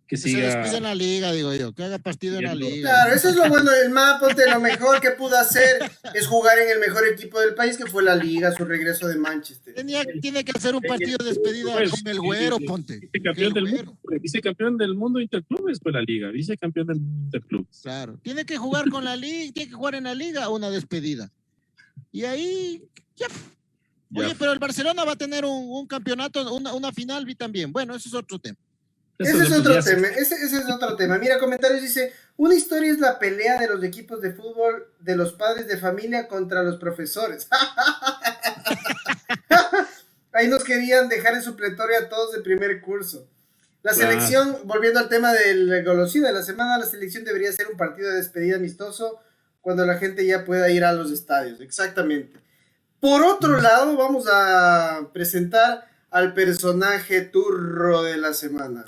Que se despide en la liga, digo yo, que haga partido en la liga. Claro, eso es lo bueno del Mapote. Lo mejor que pudo hacer es jugar en el mejor equipo del país, que fue la liga, su regreso de Manchester. Tiene que hacer un partido de despedida con el Güero, ponte. Vicecampeón del mundo Interclubes fue la liga, vicecampeón del mundo Interclubes. Claro, tiene que jugar con la liga, tiene que jugar en la liga una despedida. Y ahí, ya. Oye, pero el Barcelona va a tener un campeonato, una final también. Bueno, eso es otro tema. Ese es otro tema. Mira, comentarios dice: una historia es la pelea de los equipos de fútbol de los padres de familia contra los profesores. ahí nos querían dejar en supletorio a todos de primer curso. La selección, volviendo al tema del golosina de la semana, la selección debería ser un partido de despedida amistoso cuando la gente ya pueda ir a los estadios. Exactamente. Por otro lado, vamos a presentar al personaje turro de la semana.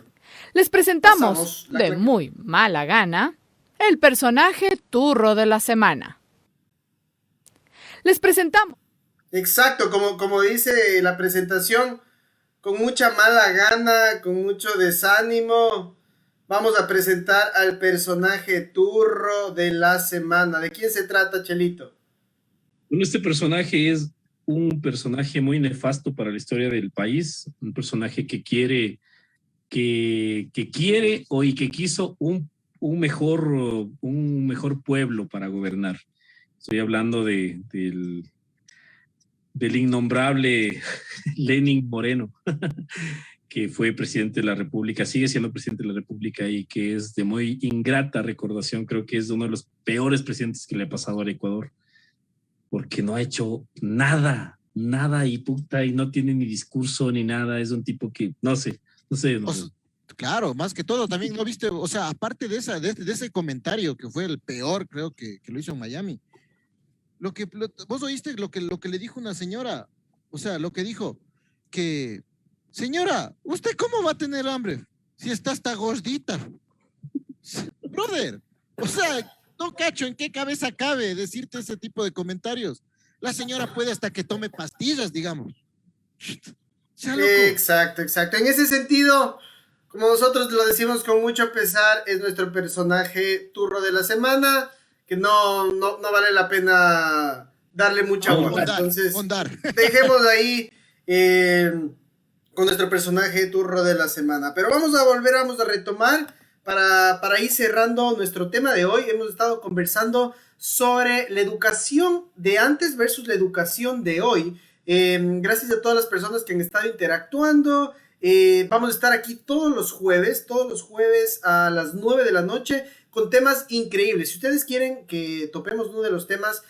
Les presentamos, de muy mala gana, el personaje turro de la semana. Les presentamos. Exacto, como dice la presentación, con mucha mala gana, con mucho desánimo, vamos a presentar al personaje turro de la semana. ¿De quién se trata, Chelito? Bueno, este personaje es un personaje muy nefasto para la historia del país, un personaje que quiere y que quiso un mejor pueblo para gobernar. Estoy hablando del innombrable Lenin Moreno, que fue presidente de la República, sigue siendo presidente de la República y que es de muy ingrata recordación. Creo que es uno de los peores presidentes que le ha pasado al Ecuador, porque no ha hecho nada y no tiene ni discurso ni nada. Es un tipo que, no sé. Claro, más que todo, también no viste, o sea, aparte de ese comentario que fue el peor, creo que lo hizo en Miami. Vos oíste lo que le dijo una señora, o sea, lo que dijo, que, señora, ¿usted cómo va a tener hambre si está hasta gordita? Brother, o sea, no cacho en qué cabeza cabe decirte ese tipo de comentarios. La señora puede hasta que tome pastillas, digamos. Exacto. En ese sentido, como nosotros lo decimos con mucho pesar, es nuestro personaje turro de la semana, que no vale la pena darle mucha bola. Entonces, dejemos ahí con nuestro personaje turro de la semana. Pero vamos a retomar para ir cerrando nuestro tema de hoy. Hemos estado conversando sobre la educación de antes versus la educación de hoy. Gracias a todas las personas que han estado interactuando. Vamos a estar aquí todos los jueves a las 9 de la noche con temas increíbles. Si ustedes quieren que topemos uno de los temas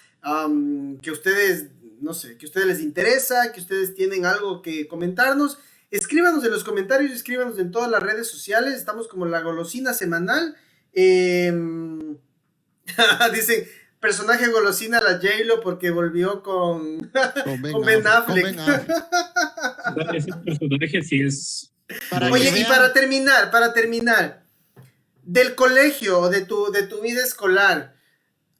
que ustedes, no sé, que a ustedes les interesa, que ustedes tienen algo que comentarnos, escríbanos en los comentarios, escríbanos en todas las redes sociales. Estamos como La Golosina Semanal. Dicen, personaje golosina la J-Lo porque volvió con Ben Affleck. Ese personaje sí es... Oye, y para terminar, del colegio, de tu vida escolar,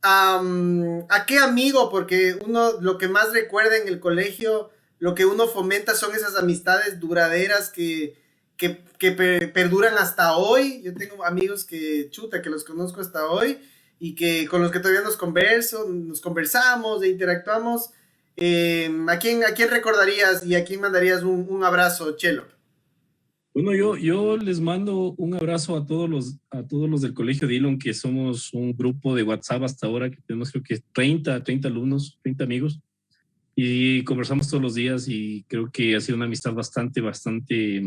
¿a qué amigo? Porque uno lo que más recuerda en el colegio, lo que uno fomenta son esas amistades duraderas que perduran hasta hoy. Yo tengo amigos que los conozco hasta hoy y que con los que todavía nos conversamos e interactuamos. ¿A quién recordarías y a quién mandarías un abrazo, Chelo? Bueno, yo les mando un abrazo a todos los del Colegio Dillon, que somos un grupo de WhatsApp hasta ahora, que tenemos creo que 30 alumnos, 30 amigos, y conversamos todos los días y creo que ha sido una amistad ha sido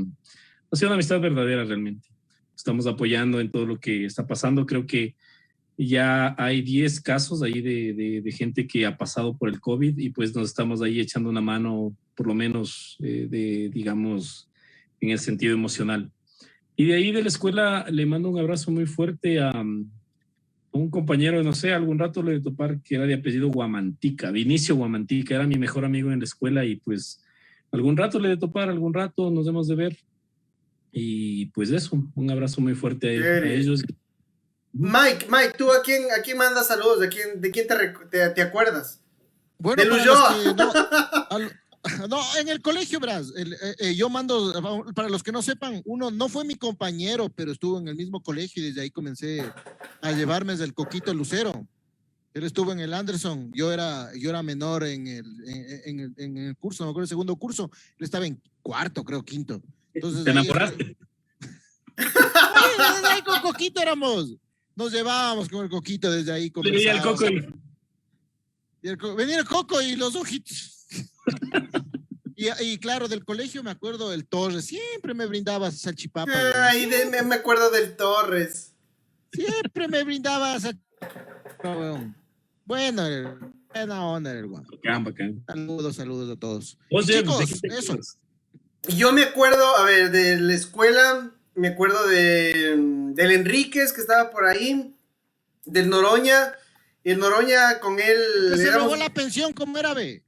una amistad verdadera realmente. Estamos apoyando en todo lo que está pasando. Creo que ya hay 10 casos ahí de gente que ha pasado por el COVID y pues nos estamos ahí echando una mano, por lo menos, digamos, en el sentido emocional. Y de ahí de la escuela le mando un abrazo muy fuerte a un compañero, no sé, algún rato le de topar, que era de apellido Guamantica, Vinicio Guamantica, era mi mejor amigo en la escuela y pues algún rato le de topar, algún rato nos hemos de ver. Y pues eso, un abrazo muy fuerte a ellos. Mike, ¿tú a quién mandas saludos? ¿De quién te acuerdas? Bueno, de Luyoa. No, en el colegio, Bras, yo mando, para los que no sepan, uno no fue mi compañero, pero estuvo en el mismo colegio y desde ahí comencé a llevarme desde el Coquito Lucero. Él estuvo en el Anderson, yo era menor en el curso, no me acuerdo, el segundo curso, él estaba en cuarto, creo, quinto. Entonces, ¿te enamoraste? Desde ahí con Coquito nos llevábamos con el Coquito, desde ahí conversábamos. Venía el Coco y los ojitos. y claro, del colegio me acuerdo del Torres, siempre me brindaba salchipapa. Me acuerdo del Torres. Siempre me brindaba salchipapa. Bueno, buena onda el guapo. Bacán. Saludos a todos. Oye, chicos, eso. Yo me acuerdo, a ver, de la escuela, me acuerdo del Enríquez que estaba por ahí, del Noroña. El Noroña con él. Que se robó la pensión, ¿cómo era, ve?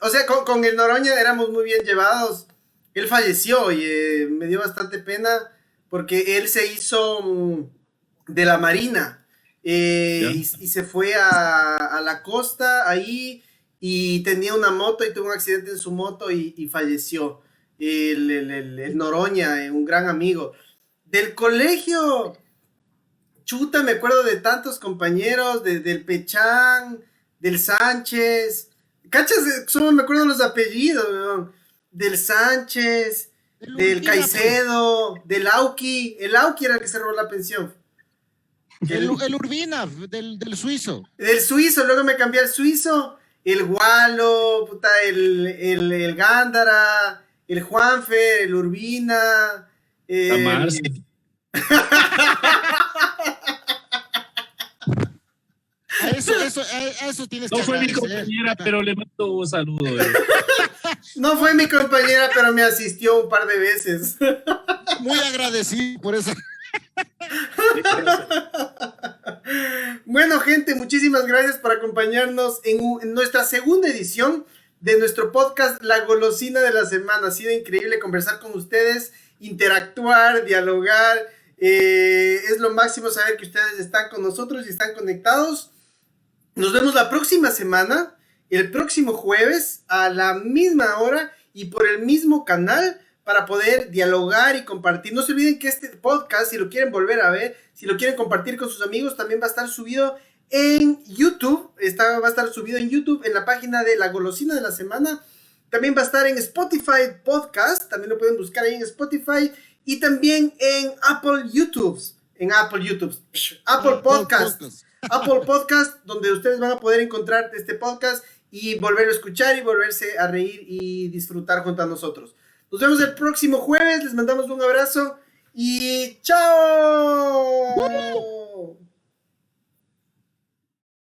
O sea, con el Noroña éramos muy bien llevados. Él falleció y me dio bastante pena porque él se hizo de la Marina y se fue a la costa ahí y tenía una moto y tuvo un accidente en su moto y falleció. El Noroña, un gran amigo. Del colegio, chuta, me acuerdo de tantos compañeros, del Pechán, del Sánchez. ¿Cachas? Solo me acuerdo los apellidos, weón. Del Sánchez, del Caicedo, del Auqui. El Auqui era el que se robó la pensión. El Urbina, del suizo. Del suizo, luego me cambié al suizo. El Gualo, puta, el Gándara, el Juanfe, el Urbina. A eso tienes que No fue mi agradecer. compañera, pero le mando un saludo. No fue mi compañera, pero me asistió un par de veces. Muy agradecido por eso. Bueno, gente, muchísimas gracias por acompañarnos en nuestra segunda edición de nuestro podcast La Golosina de la Semana. Ha sido increíble conversar con ustedes, interactuar, dialogar. Es lo máximo saber que ustedes están con nosotros y están conectados. Nos vemos la próxima semana, el próximo jueves, a la misma hora y por el mismo canal para poder dialogar y compartir. No se olviden que este podcast, si lo quieren volver a ver, si lo quieren compartir con sus amigos, también va a estar subido en YouTube. Va a estar subido en YouTube en la página de La Golosina de la Semana. También va a estar en Spotify Podcast, también lo pueden buscar ahí en Spotify. Y también en Apple Podcast. Apple Podcast, donde ustedes van a poder encontrar este podcast y volverlo a escuchar y volverse a reír y disfrutar junto a nosotros. Nos vemos el próximo jueves, les mandamos un abrazo y ¡chao!